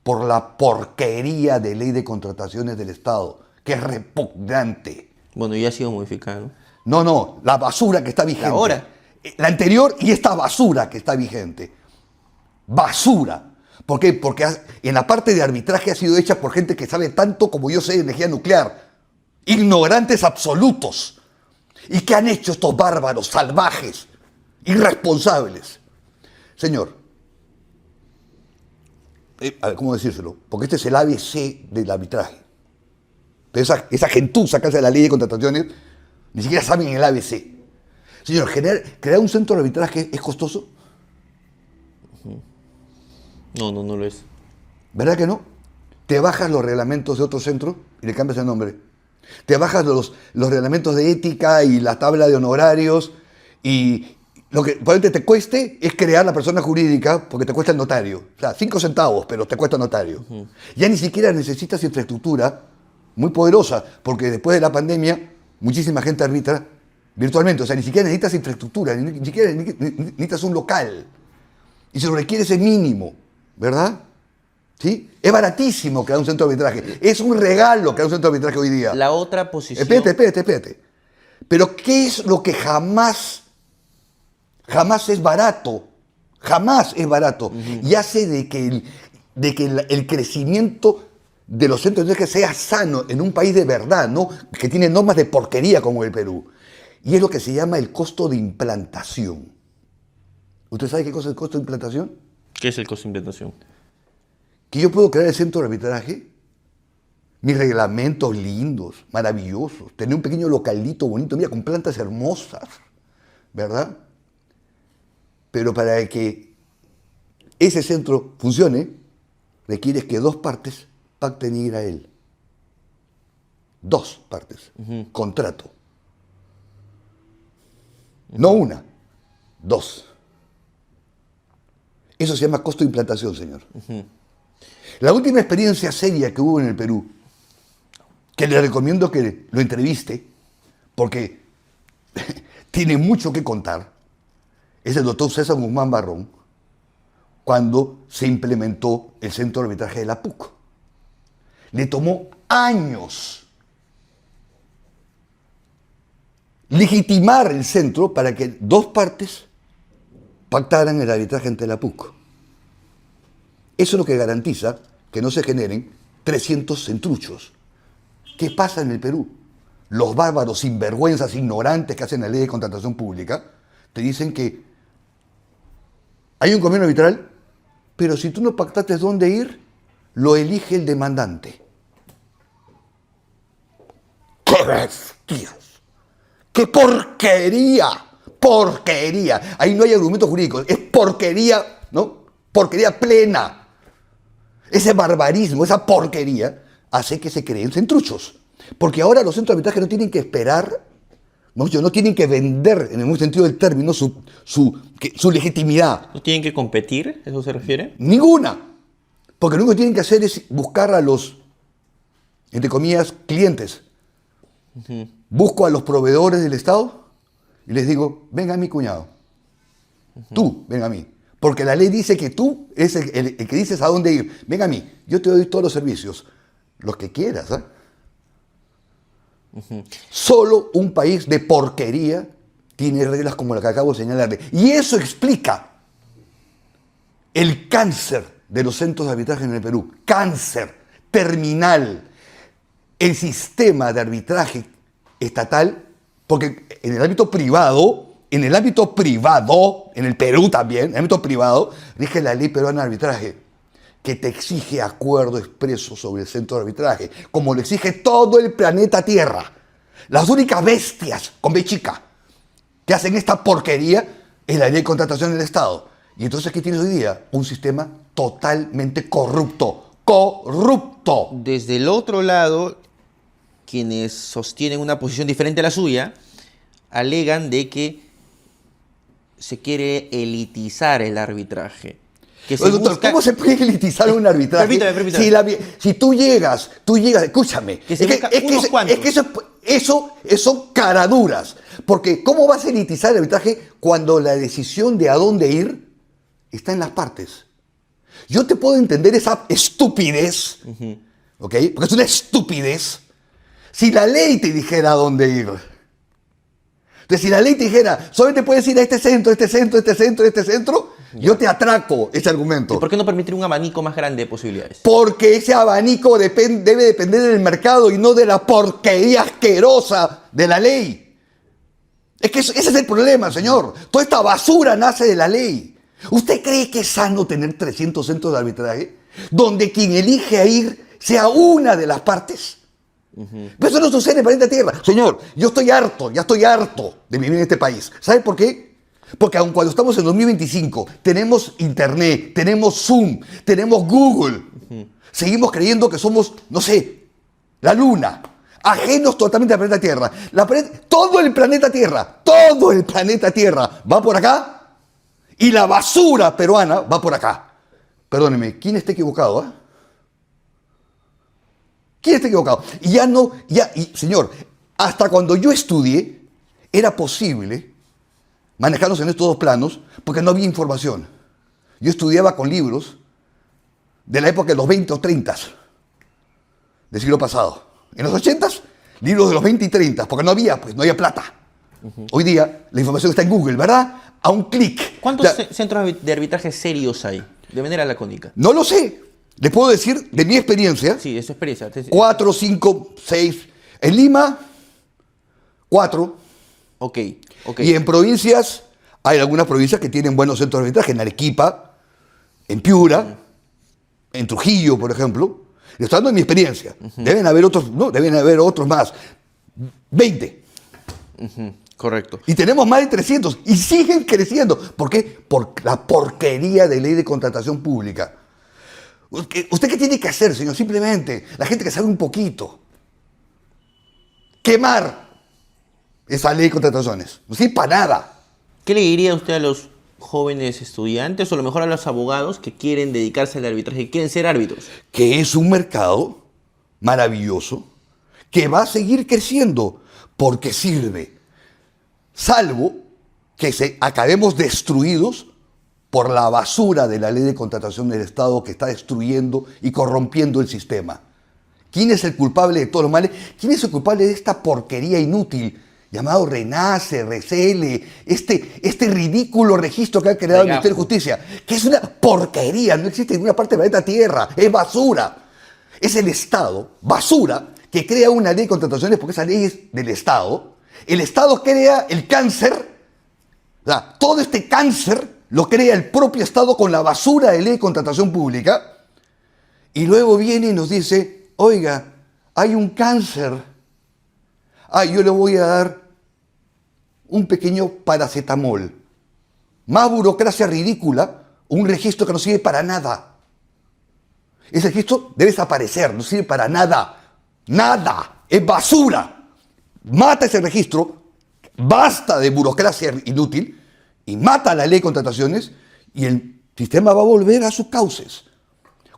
Por la porquería de ley de contrataciones del Estado, que es repugnante. Bueno, ya ha sido modificado. No, la basura que está vigente. Ahora. La anterior y esta basura que está vigente. Basura. ¿Por qué? Porque en la parte de arbitraje ha sido hecha por gente que sabe tanto como yo sé de energía nuclear. Ignorantes absolutos. ¿Y qué han hecho estos bárbaros, salvajes, irresponsables? Señor, a ver, ¿cómo decírselo? Porque este es el ABC del arbitraje. Pero esa gentuza que hace la ley de contrataciones ni siquiera saben el ABC. Señor, crear un centro de arbitraje es costoso. No lo es. ¿Verdad que no? Te bajas los reglamentos de otro centro y le cambias el nombre. Te bajas los reglamentos de ética y la tabla de honorarios y lo que probablemente te cueste es crear la persona jurídica porque te cuesta el notario. O sea, 5 centavos, pero te cuesta el notario. Ya ni siquiera necesitas infraestructura muy poderosa porque después de la pandemia muchísima gente arbitra virtualmente. O sea, ni siquiera necesitas infraestructura, ni siquiera necesitas un local. Y se lo requiere ese mínimo. ¿Verdad? ¿Sí? Es baratísimo crear un centro de arbitraje. Es un regalo crear un centro de arbitraje hoy día. La otra posición... Espérate. Pero ¿qué es lo que jamás es barato? Jamás es barato. Y hace de que el crecimiento de los centros de arbitraje sea sano en un país de verdad, ¿no? Que tiene normas de porquería como el Perú. Y es lo que se llama el costo de implantación. ¿Usted sabe qué cosa es el costo de implantación? ¿Qué es el costo de implantación? Que yo puedo crear el centro de arbitraje, mis reglamentos lindos, maravillosos, tener un pequeño localito bonito, mira, con plantas hermosas, ¿verdad? Pero para que ese centro funcione, requiere que 2 partes pacten ir a él. 2 partes. Contrato. No una, 2. Eso se llama costo de implantación, señor. La última experiencia seria que hubo en el Perú, que le recomiendo que lo entreviste, porque tiene mucho que contar, es el doctor César Guzmán Barrón, cuando se implementó el centro de arbitraje de la PUC. Le tomó años legitimar el centro para que 2 partes pactaran el arbitraje ante la PUC. Eso es lo que garantiza que no se generen 300 centruchos. ¿Qué pasa en el Perú? los bárbaros sinvergüenzas, ignorantes que hacen la ley de contratación pública, te dicen que hay un convenio arbitral, pero si tú no pactaste dónde ir, lo elige el demandante. ¡Qué bestias! ¡Qué porquería! ¡Porquería! Ahí no hay argumentos jurídicos, es porquería, ¿no? Porquería plena. Ese barbarismo, esa porquería, hace que se creen centruchos. Porque ahora los centros de arbitraje no tienen que esperar, no tienen que vender, en el buen sentido del término, su legitimidad. ¿No tienen que competir? ¿Eso se refiere? Ninguna. Porque lo único que tienen que hacer es buscar a los, entre comillas, clientes. Busco a los proveedores del Estado y les digo, venga a mi cuñado. Tú, venga a mí. Porque la ley dice que tú eres el que dices a dónde ir. Venga a mí, yo te doy todos los servicios, los que quieras. ¿Eh? Solo un país de porquería tiene reglas como la que acabo de señalarle. Y eso explica el cáncer de los centros de arbitraje en el Perú. Cáncer terminal. El sistema de arbitraje estatal, porque en el ámbito privado, en el Perú también, en el ámbito privado, rige la ley peruana de arbitraje, que te exige acuerdo expreso sobre el centro de arbitraje, como lo exige todo el planeta Tierra. Las únicas bestias, con B chica, que hacen esta porquería es la ley de contratación del Estado. Y entonces, ¿qué tienes hoy día? Un sistema totalmente corrupto. ¡Corrupto! Desde el otro lado, quienes sostienen una posición diferente a la suya, alegan de que se quiere elitizar el arbitraje. Que Oye, doctor, ¿cómo se puede elitizar un arbitraje? Permítame. Si tú llegas, escúchame. Que se busca unos cuantos. Es que eso son caraduras. Porque ¿cómo vas a elitizar el arbitraje cuando la decisión de a dónde ir está en las partes? Yo te puedo entender esa estupidez, ¿ok? Porque es una estupidez. Si la ley te dijera a dónde ir. Entonces, si la ley te dijera, solamente puedes ir a este centro, yo te atraco ese argumento. ¿Y por qué no permitir un abanico más grande de posibilidades? Porque ese abanico debe depender del mercado y no de la porquería asquerosa de la ley. Es que ese es el problema, señor. Toda esta basura nace de la ley. ¿Usted cree que es sano tener 300 centros de arbitraje donde quien elige a ir sea una de las partes? Pero eso no sucede en el planeta Tierra. Señor, ya estoy harto de vivir en este país. ¿Sabe por qué? Porque aun cuando estamos en 2025, tenemos Internet, tenemos Zoom, tenemos Google, seguimos creyendo que somos, no sé, la Luna, ajenos totalmente al planeta Tierra. Todo el planeta Tierra va por acá y la basura peruana va por acá. Perdóneme, ¿quién está equivocado? ¿Quién está equivocado? Señor, hasta cuando yo estudié, era posible manejarnos en estos dos planos porque no había información. Yo estudiaba con libros de la época de los 20 o 30 del siglo pasado. En los 80, libros de los 20 y 30, porque no había plata. Hoy día la información está en Google, ¿verdad? A un clic. ¿Cuántos centros de arbitraje serios hay? De manera lacónica. No lo sé. Les puedo decir de mi experiencia. Sí, de su experiencia. 4, 5, 6. En Lima, 4. Ok. Y en provincias, hay algunas provincias que tienen buenos centros de arbitraje. En Arequipa, en Piura, en Trujillo, por ejemplo. Estoy hablando de mi experiencia. Deben haber otros más. 20. Correcto. Y tenemos más de 300. Y siguen creciendo. ¿Por qué? Por la porquería de ley de contratación pública. ¿Usted qué tiene que hacer, señor? Simplemente, la gente que sabe un poquito, quemar esa ley de contrataciones. No sirve para nada. ¿Qué le diría usted a los jóvenes estudiantes o a lo mejor a los abogados que quieren dedicarse al arbitraje, que quieren ser árbitros? Que es un mercado maravilloso que va a seguir creciendo porque sirve, salvo que acabemos destruidos por la basura de la ley de contratación del Estado que está destruyendo y corrompiendo el sistema. ¿Quién es el culpable de todos los males? ¿Quién es el culpable de esta porquería inútil llamado RENACE, RECELE, este ridículo registro que ha creado el Ministerio de Justicia? Que es una porquería, no existe en ninguna parte del planeta Tierra, es basura. Es el Estado, basura, que crea una ley de contrataciones porque esa ley es del Estado. El Estado crea el cáncer, o sea, todo este cáncer lo crea el propio Estado con la basura de ley de contratación pública, y luego viene y nos dice, oiga, hay un cáncer, yo le voy a dar un pequeño paracetamol. Más burocracia ridícula, un registro que no sirve para nada. Ese registro debe desaparecer, no sirve para nada. Nada, es basura. Mata ese registro, basta de burocracia inútil, y mata la ley de contrataciones, y el sistema va a volver a sus cauces.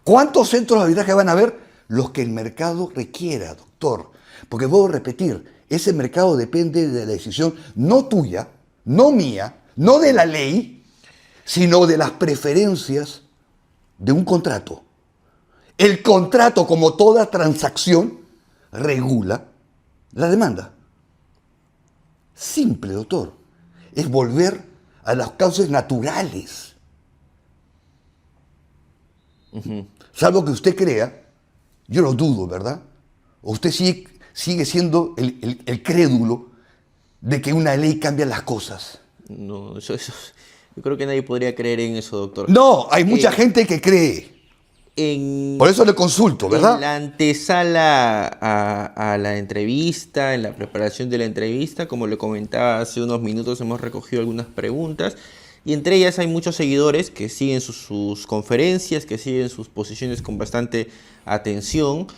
¿Cuántos centros de arbitraje van a haber? Los que el mercado requiera, doctor. Porque vuelvo a repetir, ese mercado depende de la decisión no tuya, no mía, no de la ley, sino de las preferencias de un contrato. El contrato, como toda transacción, regula la demanda. Simple, doctor. Es volver a las causas naturales. Salvo que usted crea, yo lo dudo, ¿verdad? O usted sigue siendo el crédulo de que una ley cambia las cosas. No, eso, yo creo que nadie podría creer en eso, doctor. No, hay mucha gente que cree. Por eso le consulto, ¿verdad? En la antesala a la entrevista, en la preparación de la entrevista, como le comentaba hace unos minutos, hemos recogido algunas preguntas. Y entre ellas hay muchos seguidores que siguen sus conferencias, que siguen sus posiciones con bastante atención.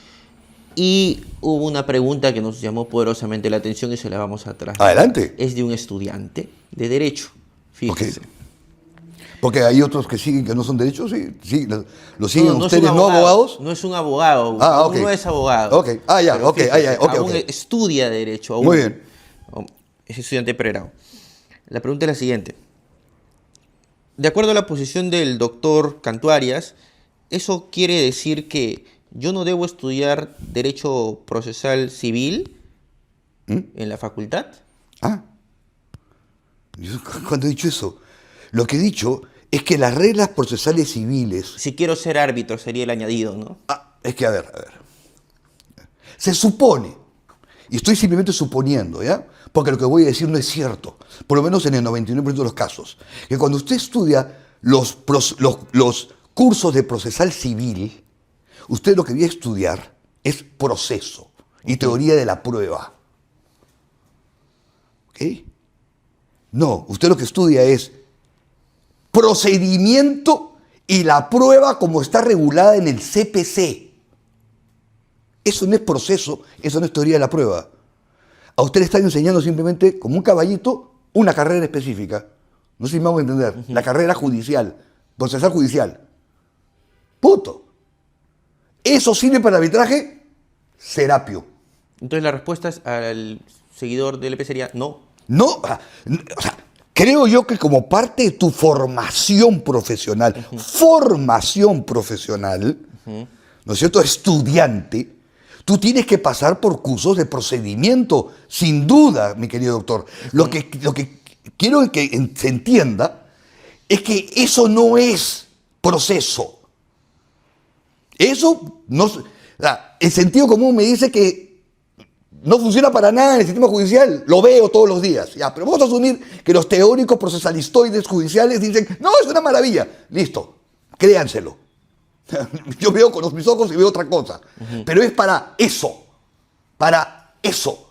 Y hubo una pregunta que nos llamó poderosamente la atención y se la vamos a trasladar. Adelante. Es de un estudiante de Derecho. Fíjese. Okay. Porque hay otros que siguen que no son derechos, sí, lo siguen no ustedes, es un no abogados. No es un abogado, Okay. no es abogado. Ok, fíjese, aún estudia Derecho. Aún, muy bien. Es estudiante de pregrado. La pregunta es la siguiente. De acuerdo a la posición del doctor Cantuarias, ¿eso quiere decir que yo no debo estudiar Derecho Procesal Civil en la facultad? Cuando he dicho eso, lo que he dicho es que las reglas procesales civiles... Si quiero ser árbitro sería el añadido, ¿no? Es que, a ver. Se supone, y estoy simplemente suponiendo, ¿ya? Porque lo que voy a decir no es cierto, por lo menos en el 99% de los casos, que cuando usted estudia los cursos de procesal civil, usted lo que debe estudiar es proceso y teoría de la prueba. ¿Ok? No, usted lo que estudia es procedimiento y la prueba como está regulada en el CPC. Eso no es proceso, eso no es teoría de la prueba. A usted le están enseñando simplemente, como un caballito, una carrera específica. No sé si me vamos a entender. La carrera judicial, procesal judicial. Punto. ¿Eso sirve para el arbitraje? Serapio. Entonces la respuesta al seguidor del EP sería no. No, o sea, creo yo que como parte de tu formación profesional, ¿no es cierto?, estudiante, tú tienes que pasar por cursos de procedimiento, sin duda, mi querido doctor. Lo que quiero que se entienda es que eso no es proceso. Eso no... O sea, el sentido común me dice que no funciona para nada en el sistema judicial. Lo veo todos los días. Ya, pero vamos a asumir que los teóricos procesalistoides judiciales dicen, no, es una maravilla. Listo, créanselo. Yo veo con mis ojos y veo otra cosa. Pero es para eso. Para eso.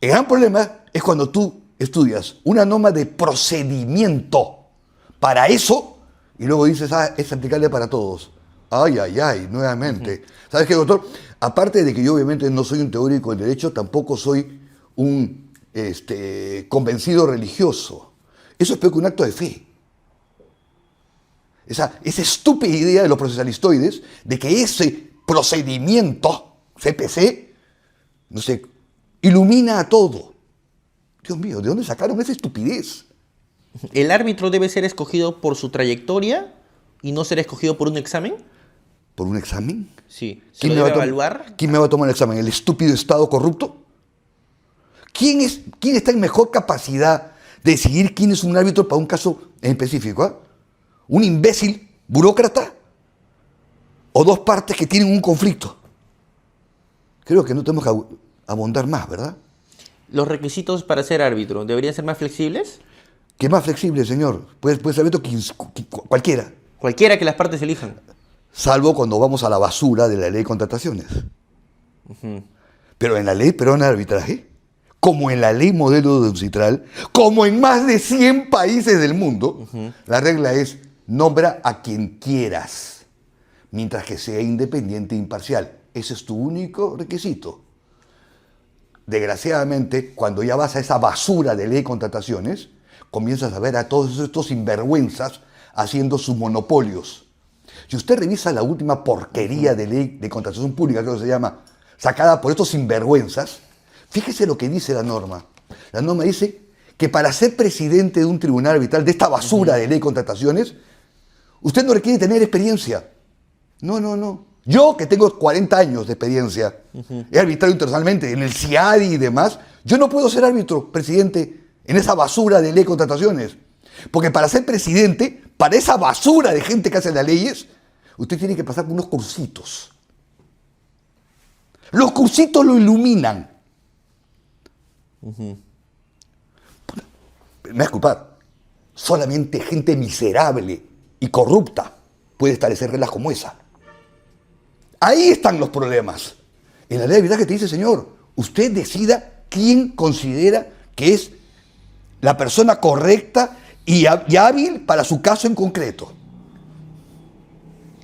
El gran problema es cuando tú estudias una norma de procedimiento para eso y luego dices, es aplicable para todos. Nuevamente. ¿Sabes qué, doctor? Aparte de que yo obviamente no soy un teórico del derecho, tampoco soy un convencido religioso. Eso es peor que un acto de fe. Esa estúpida idea de los procesalistoides de que ese procedimiento, CPC, no sé, ilumina a todo. Dios mío, ¿de dónde sacaron esa estupidez? ¿El árbitro debe ser escogido por su trayectoria y no ser escogido por un examen? ¿Por un examen? Sí. ¿Se lo debe evaluar? ¿Quién me va a tomar el examen? ¿El estúpido Estado corrupto? ¿Quién está en mejor capacidad de decidir quién es un árbitro para un caso en específico? ¿Un imbécil burócrata? ¿O dos partes que tienen un conflicto? Creo que no tenemos que abundar más, ¿verdad? ¿Los requisitos para ser árbitro deberían ser más flexibles? ¿Qué más flexible, señor? Puede ser árbitro cualquiera, Cualquiera que las partes elijan. salvo cuando vamos a la basura de la ley de contrataciones. Pero en la ley peruana de arbitraje, como en la ley modelo de UNCITRAL, como en más de 100 países del mundo, la regla es nombra a quien quieras, mientras que sea independiente e imparcial. Ese es tu único requisito. Desgraciadamente, cuando ya vas a esa basura de ley de contrataciones, comienzas a ver a todos estos sinvergüenzas haciendo sus monopolios. Si usted revisa la última porquería de ley de contratación pública, creo que se llama, sacada por estos sinvergüenzas, fíjese lo que dice la norma. La norma dice que para ser presidente de un tribunal arbitral de esta basura de ley de contrataciones, usted no requiere tener experiencia. No. Yo, que tengo 40 años de experiencia, he arbitrado internacionalmente en el CIADI y demás, yo no puedo ser árbitro, presidente, en esa basura de ley de contrataciones. Porque para ser presidente, para esa basura de gente que hace las leyes, usted tiene que pasar por unos cursitos. Los cursitos lo iluminan. Me va a disculpar, solamente gente miserable y corrupta puede establecer reglas como esa. Ahí están los problemas. En la ley de arbitraje te dice, señor, usted decida quién considera que es la persona correcta y hábil para su caso en concreto.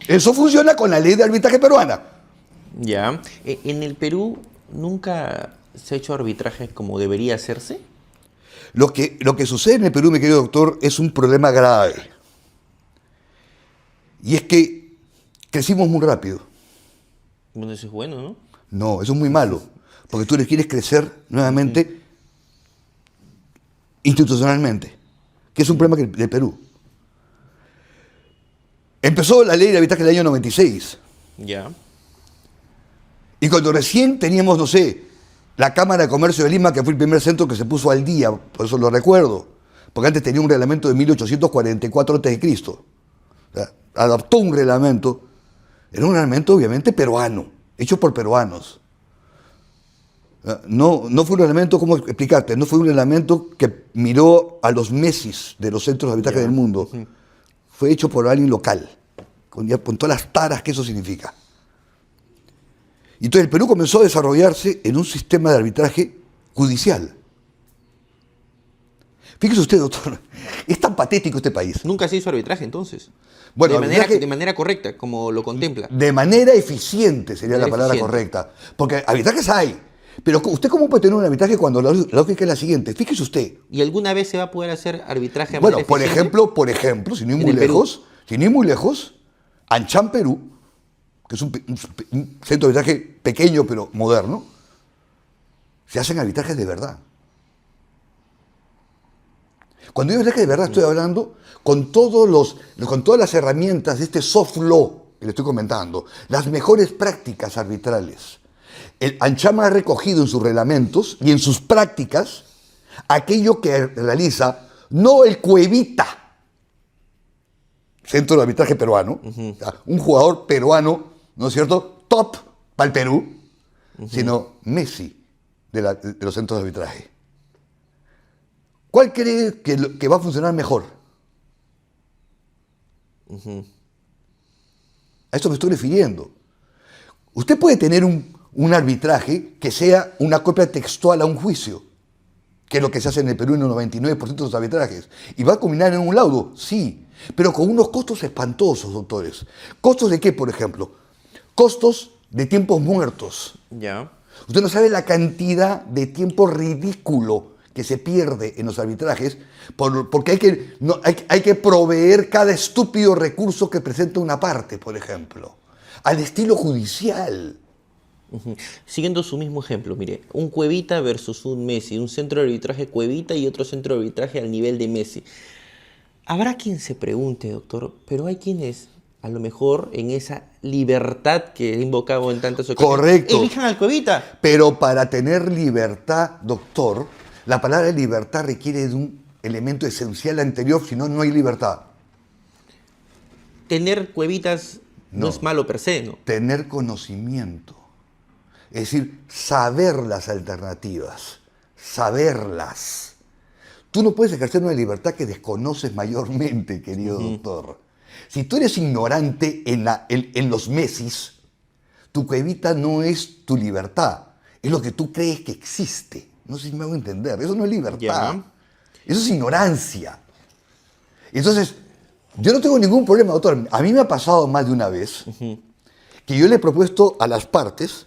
Eso funciona con la ley de arbitraje peruana. Ya. ¿En el Perú nunca se ha hecho arbitraje como debería hacerse? Lo que sucede en el Perú, mi querido doctor, es un problema grave. Y es que crecimos muy rápido. Bueno, eso es bueno, ¿no? No, eso es muy malo, porque tú le quieres crecer nuevamente institucionalmente, que es un problema del Perú. Empezó la ley de arbitraje del año 96, Ya. y cuando recién teníamos, no sé, la Cámara de Comercio de Lima, que fue el primer centro que se puso al día, por eso lo recuerdo, porque antes tenía un reglamento de 1844 a.C., o sea, adaptó un reglamento. Era un reglamento obviamente peruano, hecho por peruanos. No fue un reglamento, ¿cómo explicarte? No fue un reglamento que miró a los Messis de los centros de arbitraje del mundo. Fue hecho por alguien local, con todas las taras que eso significa. Y entonces el Perú comenzó a desarrollarse en un sistema de arbitraje judicial. Fíjese usted, doctor, es tan patético este país. Nunca se hizo arbitraje entonces. Bueno, de manera correcta, como lo contempla. De manera eficiente sería la palabra correcta. Porque arbitrajes hay. Pero ¿usted cómo puede tener un arbitraje cuando la lógica es la siguiente? Fíjese usted. ¿Y alguna vez se va a poder hacer arbitraje a Bueno, manera por eficiente? ejemplo, sin ir muy lejos, Ancham, Perú, que es un centro de arbitraje pequeño pero moderno, se hacen arbitrajes de verdad. Cuando digo arbitraje de verdad estoy hablando con todas las herramientas de este soft law que le estoy comentando, las mejores prácticas arbitrales. El Ancham ha recogido en sus reglamentos y en sus prácticas aquello que realiza no el Cuevita, centro de arbitraje peruano, o sea, un jugador peruano, ¿no es cierto?, top para el Perú, sino Messi de los centros de arbitraje. ¿Cuál cree que va a funcionar mejor? A eso me estoy refiriendo. Usted puede tener un arbitraje que sea una copia textual a un juicio, que es lo que se hace en el Perú en el 99% de los arbitrajes. ¿Y va a culminar en un laudo? Sí, pero con unos costos espantosos, doctores. ¿Costos de qué, por ejemplo? Costos de tiempos muertos. Ya. Usted no sabe la cantidad de tiempo ridículo que se pierde en los arbitrajes porque hay que proveer cada estúpido recurso que presenta una parte, por ejemplo, al estilo judicial. Siguiendo su mismo ejemplo, mire, un Cuevita versus un Messi, un centro de arbitraje Cuevita y otro centro de arbitraje al nivel de Messi. Habrá quien se pregunte, doctor, pero hay quienes, a lo mejor, en esa libertad que he invocado en tantas ocasiones, correcto, elijan al Cuevita. Pero para tener libertad, doctor, la palabra libertad requiere de un elemento esencial anterior, si no, no hay libertad. Tener Cuevitas no es malo per se, ¿no? Tener conocimiento. Es decir, saber las alternativas, saberlas. Tú no puedes ejercer una libertad que desconoces mayormente, querido doctor. Si tú eres ignorante en los mesis, tu cuevita no es tu libertad, es lo que tú crees que existe. No sé si me hago entender, eso no es libertad, Ya. eso es ignorancia. Entonces, yo no tengo ningún problema, doctor. A mí me ha pasado más de una vez que yo le he propuesto a las partes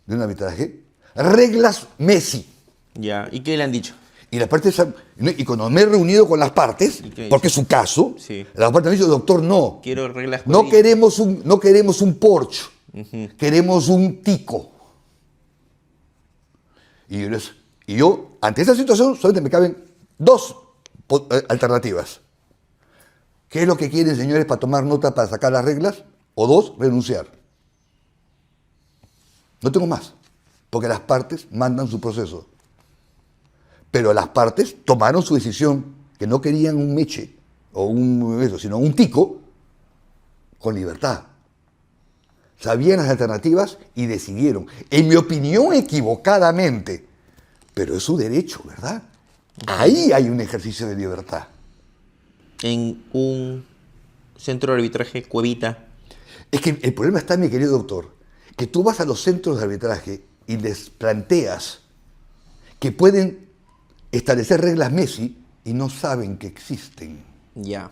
de un arbitraje reglas Messi. Ya. ¿Y qué le han dicho? Y las partes, y cuando me he reunido con las partes, ¿Y qué porque dice? es su caso, Sí. las partes me han dicho, doctor, no. Quiero reglas No jurídicas. no queremos un Porsche, queremos un Tico. Y yo, ante esa situación, solamente me caben dos alternativas. ¿Qué es lo que quieren, señores, para tomar nota, para sacar las reglas? O dos, renunciar. No tengo más, porque las partes mandan su proceso. Pero las partes tomaron su decisión, que no querían un meche, o sino un tico, con libertad. Sabían las alternativas y decidieron. En mi opinión, equivocadamente. Pero es su derecho, ¿verdad? Ahí hay un ejercicio de libertad. En un centro de arbitraje, Cuevita. Es que el problema está, mi querido doctor, que tú vas a los centros de arbitraje y les planteas que pueden establecer reglas Messi y no saben que existen. Ya.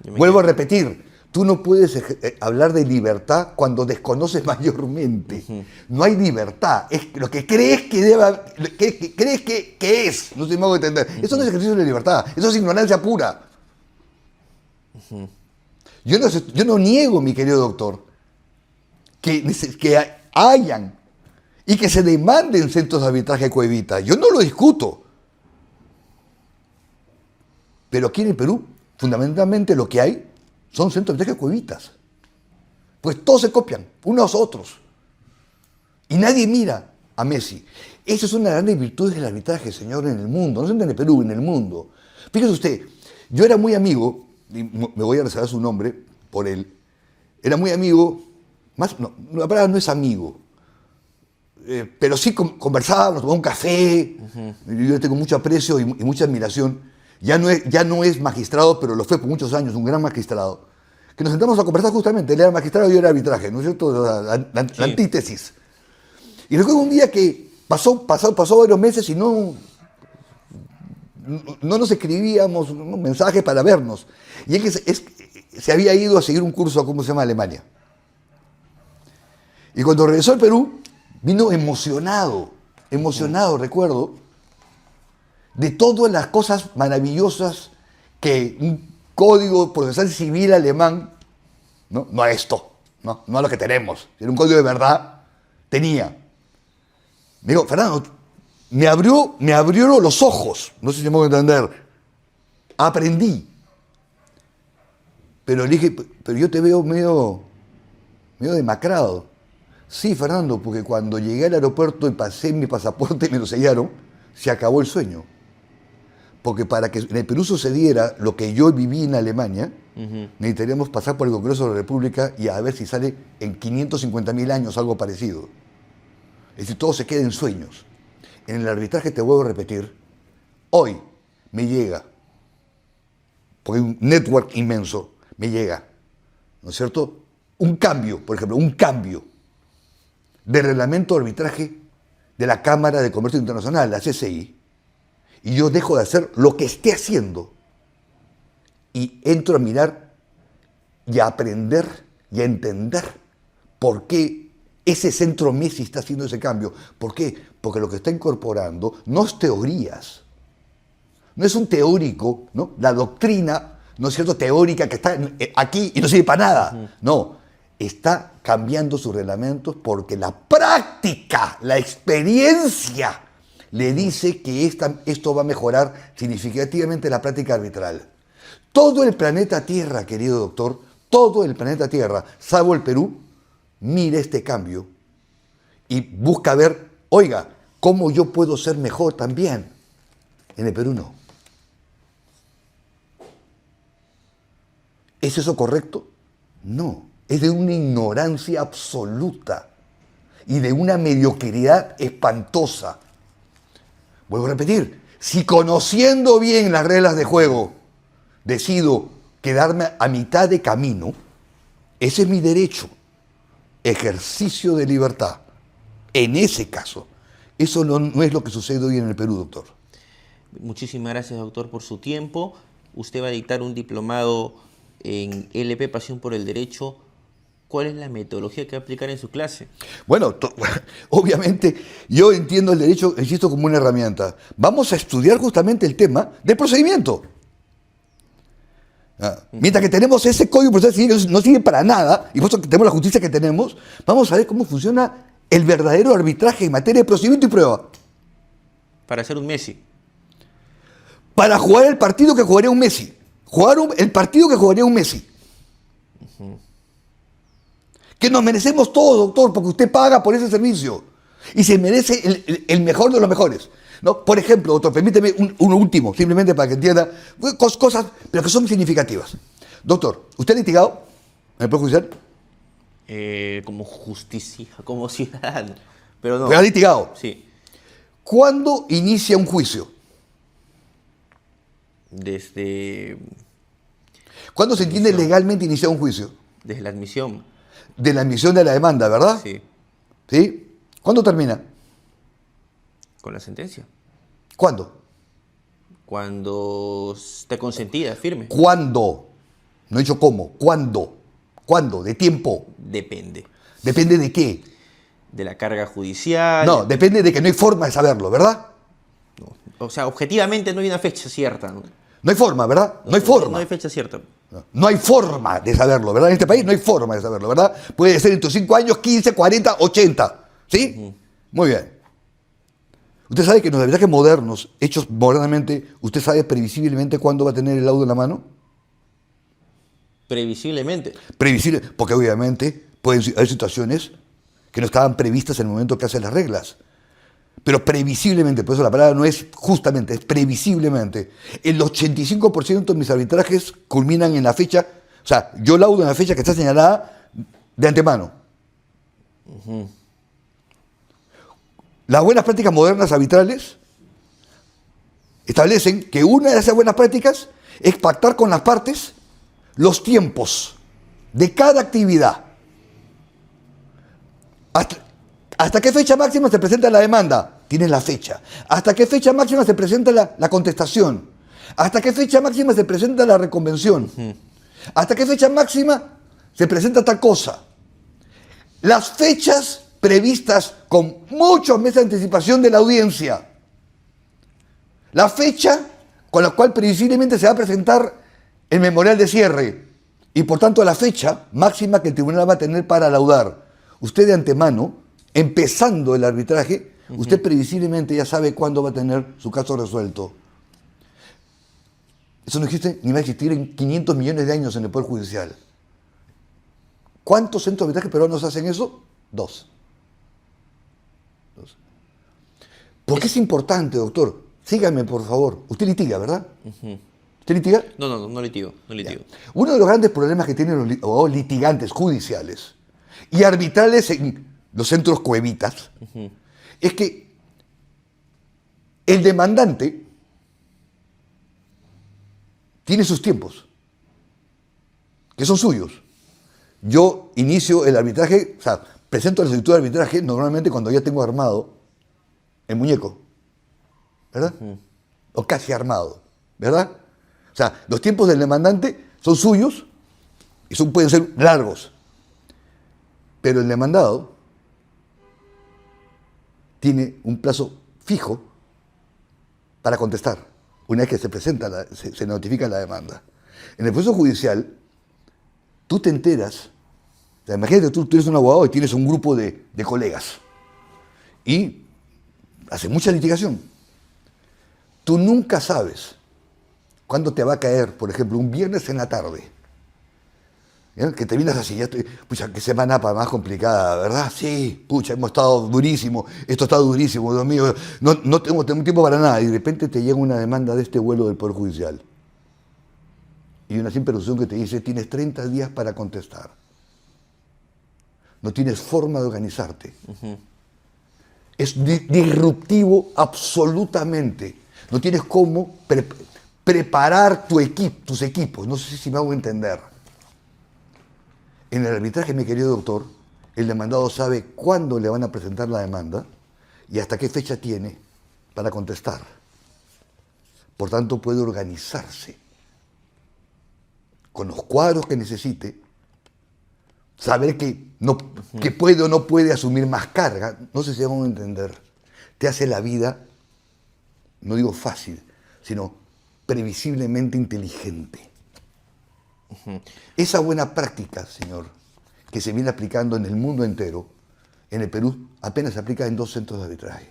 Yo me Vuelvo a quedo- repetir, tú no puedes hablar de libertad cuando desconoces mayormente. No hay libertad, es lo que crees que crees que es. No sé si me hago entender. Eso no es ejercicio de libertad, eso es ignorancia pura. Yo no niego, mi querido doctor, que hayan y que se demanden centros de arbitraje Cuevita. Yo no lo discuto. Pero aquí en el Perú, fundamentalmente lo que hay son centros de arbitraje Cuevitas. Pues todos se copian, unos a otros. Y nadie mira a Messi. Esa es una de las grandes virtudes del arbitraje, señor, en el mundo. No solamente en el Perú, en el mundo. Fíjese usted, yo era muy amigo, y me voy a reservar su nombre por él, era muy amigo, la palabra no es amigo, pero sí conversábamos, tomábamos un café, yo le tengo mucho aprecio y mucha admiración. Ya no es magistrado, pero lo fue por muchos años, un gran magistrado. Que nos sentamos a conversar justamente, él era magistrado y yo era arbitraje, ¿no es cierto? La Sí. antítesis. Y recuerdo un día que pasó varios meses y no nos escribíamos mensajes para vernos. Y él se había ido a seguir un curso, ¿cómo se llama? Alemania. Y cuando regresó al Perú, vino emocionado, recuerdo, de todas las cosas maravillosas que un código procesal civil alemán, no a esto, no a lo que tenemos, era un código de verdad, tenía. Me dijo, Fernando, me abrió los ojos, no sé si me voy a entender, aprendí. Pero le dije, pero yo te veo medio demacrado. Sí, Fernando, porque cuando llegué al aeropuerto y pasé mi pasaporte y me lo sellaron, se acabó el sueño. Porque para que en el Perú sucediera lo que yo viví en Alemania, necesitaríamos pasar por el Congreso de la República y a ver si sale en 550.000 años algo parecido. Es decir, todo se queda en sueños. En el arbitraje, te vuelvo a repetir, hoy me llega, porque hay un network inmenso, me llega, ¿no es cierto? Un cambio, por ejemplo, un cambio de reglamento de arbitraje de la Cámara de Comercio Internacional, la CCI, y yo dejo de hacer lo que esté haciendo y entro a mirar y a aprender y a entender por qué ese centro Messi está haciendo ese cambio. ¿Por qué? Porque lo que está incorporando no es teorías, no es un teórico, ¿no? La doctrina, ¿no es cierto?, teórica que está aquí y no sirve para nada. No, está cambiando sus reglamentos porque la práctica, la experiencia, le dice que esto va a mejorar significativamente la práctica arbitral. Todo el planeta Tierra, querido doctor, todo el planeta Tierra, salvo el Perú, mira este cambio y busca ver, oiga, ¿cómo yo puedo ser mejor también? En el Perú no. ¿Es eso correcto? No, es de una ignorancia absoluta. y de una mediocridad espantosa. Vuelvo a repetir, si conociendo bien las reglas de juego decido quedarme a mitad de camino, ese es mi derecho, ejercicio de libertad. En ese caso, eso no es lo que sucede hoy en el Perú, doctor. Muchísimas gracias, doctor, por su tiempo. Usted va a dictar un diplomado en LP Pasión por el Derecho. ¿Cuál es la metodología que va a aplicar en su clase? Bueno, obviamente yo entiendo el derecho, insisto, como una herramienta. Vamos a estudiar justamente el tema del procedimiento. Mientras que tenemos ese código procesal civil que no sirve para nada, y por eso que tenemos la justicia que tenemos, vamos a ver cómo funciona el verdadero arbitraje en materia de procedimiento y prueba. Para hacer un Messi. Para jugar el partido que jugaría un Messi. El partido que jugaría un Messi. Que nos merecemos todo, doctor, porque usted paga por ese servicio. Y se merece el mejor de los mejores. ¿No? Por ejemplo, doctor, permíteme un último, simplemente para que entienda cosas, pero que son significativas. Doctor, ¿usted ha litigado en el Poder Judicial? Como justicia, como ciudadano. Pero no. ¿Pero ha litigado? Sí. ¿Cuándo inicia un juicio? ¿Cuándo se entiende legalmente iniciar un juicio? Desde la admisión. De la admisión de la demanda, ¿verdad? Sí. ¿Sí? ¿Cuándo termina? Con la sentencia. ¿Cuándo? Cuando esté consentida, firme. ¿Cuándo? No he dicho cómo. ¿Cuándo? ¿Cuándo? ¿De tiempo? Depende. ¿Depende de qué? De la carga judicial. No, depende de que no hay forma de saberlo, ¿verdad? No. O sea, objetivamente no hay una fecha cierta. No, No hay forma, ¿verdad? No hay forma. No hay fecha cierta. No hay forma de saberlo, ¿verdad? En este país no hay forma de saberlo, ¿verdad? Puede ser en tus 5 años, 15, 40, 80. ¿Sí? Muy bien. Usted sabe que los arbitrajes modernos, hechos modernamente, ¿usted sabe previsiblemente cuándo va a tener el laudo en la mano? Previsiblemente. Previsible, porque obviamente pueden haber situaciones que no estaban previstas en el momento que hacen las reglas. Pero previsiblemente, por eso la palabra no es justamente, es previsiblemente. El 85% de mis arbitrajes culminan en la fecha, o sea, yo laudo en la fecha que está señalada de antemano. Las buenas prácticas modernas arbitrales establecen que una de esas buenas prácticas es pactar con las partes los tiempos de cada actividad. ¿Hasta qué fecha máxima se presenta la demanda? Tienes la fecha. ¿Hasta qué fecha máxima se presenta la contestación? ¿Hasta qué fecha máxima se presenta la reconvención? ¿Hasta qué fecha máxima se presenta tal cosa? Las fechas previstas con muchos meses de anticipación de la audiencia. La fecha con la cual previsiblemente se va a presentar el memorial de cierre y por tanto la fecha máxima que el tribunal va a tener para laudar. Usted de antemano, empezando el arbitraje, usted previsiblemente ya sabe cuándo va a tener su caso resuelto. Eso no existe ni va a existir en 500 millones de años en el Poder Judicial. ¿Cuántos centros de arbitraje peruanos hacen eso? 2. ¿Por qué es importante, doctor? Sígame, por favor. Usted litiga, ¿verdad? ¿Usted litiga? No litigo. Uno de los grandes problemas que tienen los abogados litigantes judiciales y arbitrales en los centros cuevitas es que el demandante tiene sus tiempos, que son suyos. Yo inicio el arbitraje, o sea, presento la solicitud de arbitraje normalmente cuando ya tengo armado el muñeco, ¿verdad? O casi armado, ¿verdad? O sea, los tiempos del demandante son suyos y pueden ser largos, pero el demandado tiene un plazo fijo para contestar una vez que se presenta, se notifica la demanda. En el proceso judicial, tú te enteras, o sea, imagínate, tú eres un abogado y tienes un grupo de colegas y haces mucha litigación. Tú nunca sabes cuándo te va a caer, por ejemplo, un viernes en la tarde. ¿Ya? Que terminas así, ya estoy, pucha, qué semana más complicada, ¿verdad? Sí, pucha, hemos estado durísimo, esto está durísimo, Dios mío, no tengo tiempo para nada. Y de repente te llega una demanda de este vuelo del Poder Judicial. Y una simple resolución que te dice, tienes 30 días para contestar. no tienes forma de organizarte. Es disruptivo absolutamente. No tienes cómo preparar tus equipos. No sé si me hago entender. En el arbitraje, mi querido doctor, el demandado sabe cuándo le van a presentar la demanda y hasta qué fecha tiene para contestar. Por tanto, puede organizarse con los cuadros que necesite, saber que puede o no puede asumir más carga. No sé si vamos a entender. Te hace la vida, no digo fácil, sino previsiblemente inteligente. Esa buena práctica, señor, que se viene aplicando en el mundo entero, en el Perú apenas se aplica en 2 centros de arbitraje.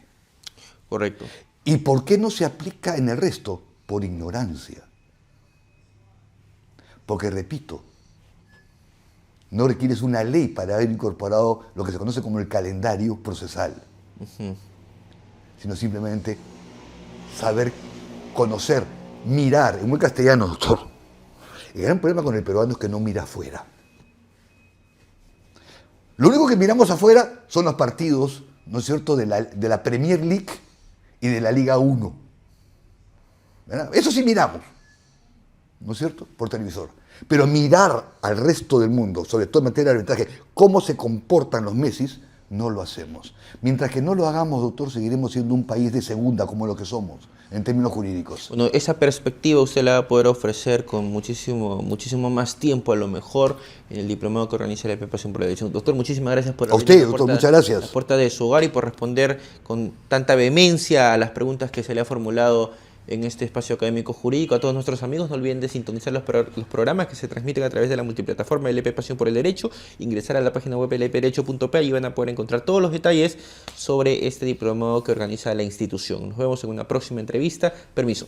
Correcto. ¿Y por qué no se aplica en el resto? Por ignorancia. Porque, repito, no requieres una ley para haber incorporado lo que se conoce como el calendario procesal, sino simplemente saber, conocer, mirar. En buen castellano, doctor, el gran problema con el peruano es que no mira afuera. Lo único que miramos afuera son los partidos, ¿no es cierto?, de la Premier League y de la Liga 1. ¿Verdad? Eso sí miramos, ¿no es cierto?, por televisor. Pero mirar al resto del mundo, sobre todo en materia de arbitraje, cómo se comportan los Messis, no lo hacemos. Mientras que no lo hagamos, doctor, seguiremos siendo un país de segunda como lo que somos, en términos jurídicos. Bueno, esa perspectiva usted la va a poder ofrecer con muchísimo más tiempo, a lo mejor, en el diplomado que organiza la LP Pasión por el Derecho. Doctor, muchísimas gracias por A usted, doctor, muchas gracias. la puerta de su hogar y por responder con tanta vehemencia a las preguntas que se le ha formulado en este espacio académico jurídico. A todos nuestros amigos, no olviden de sintonizar los programas que se transmiten a través de la multiplataforma LP Pasión por el Derecho, ingresar a la página web lpderecho.p y van a poder encontrar todos los detalles sobre este diplomado que organiza la institución. Nos vemos en una próxima entrevista. Permiso.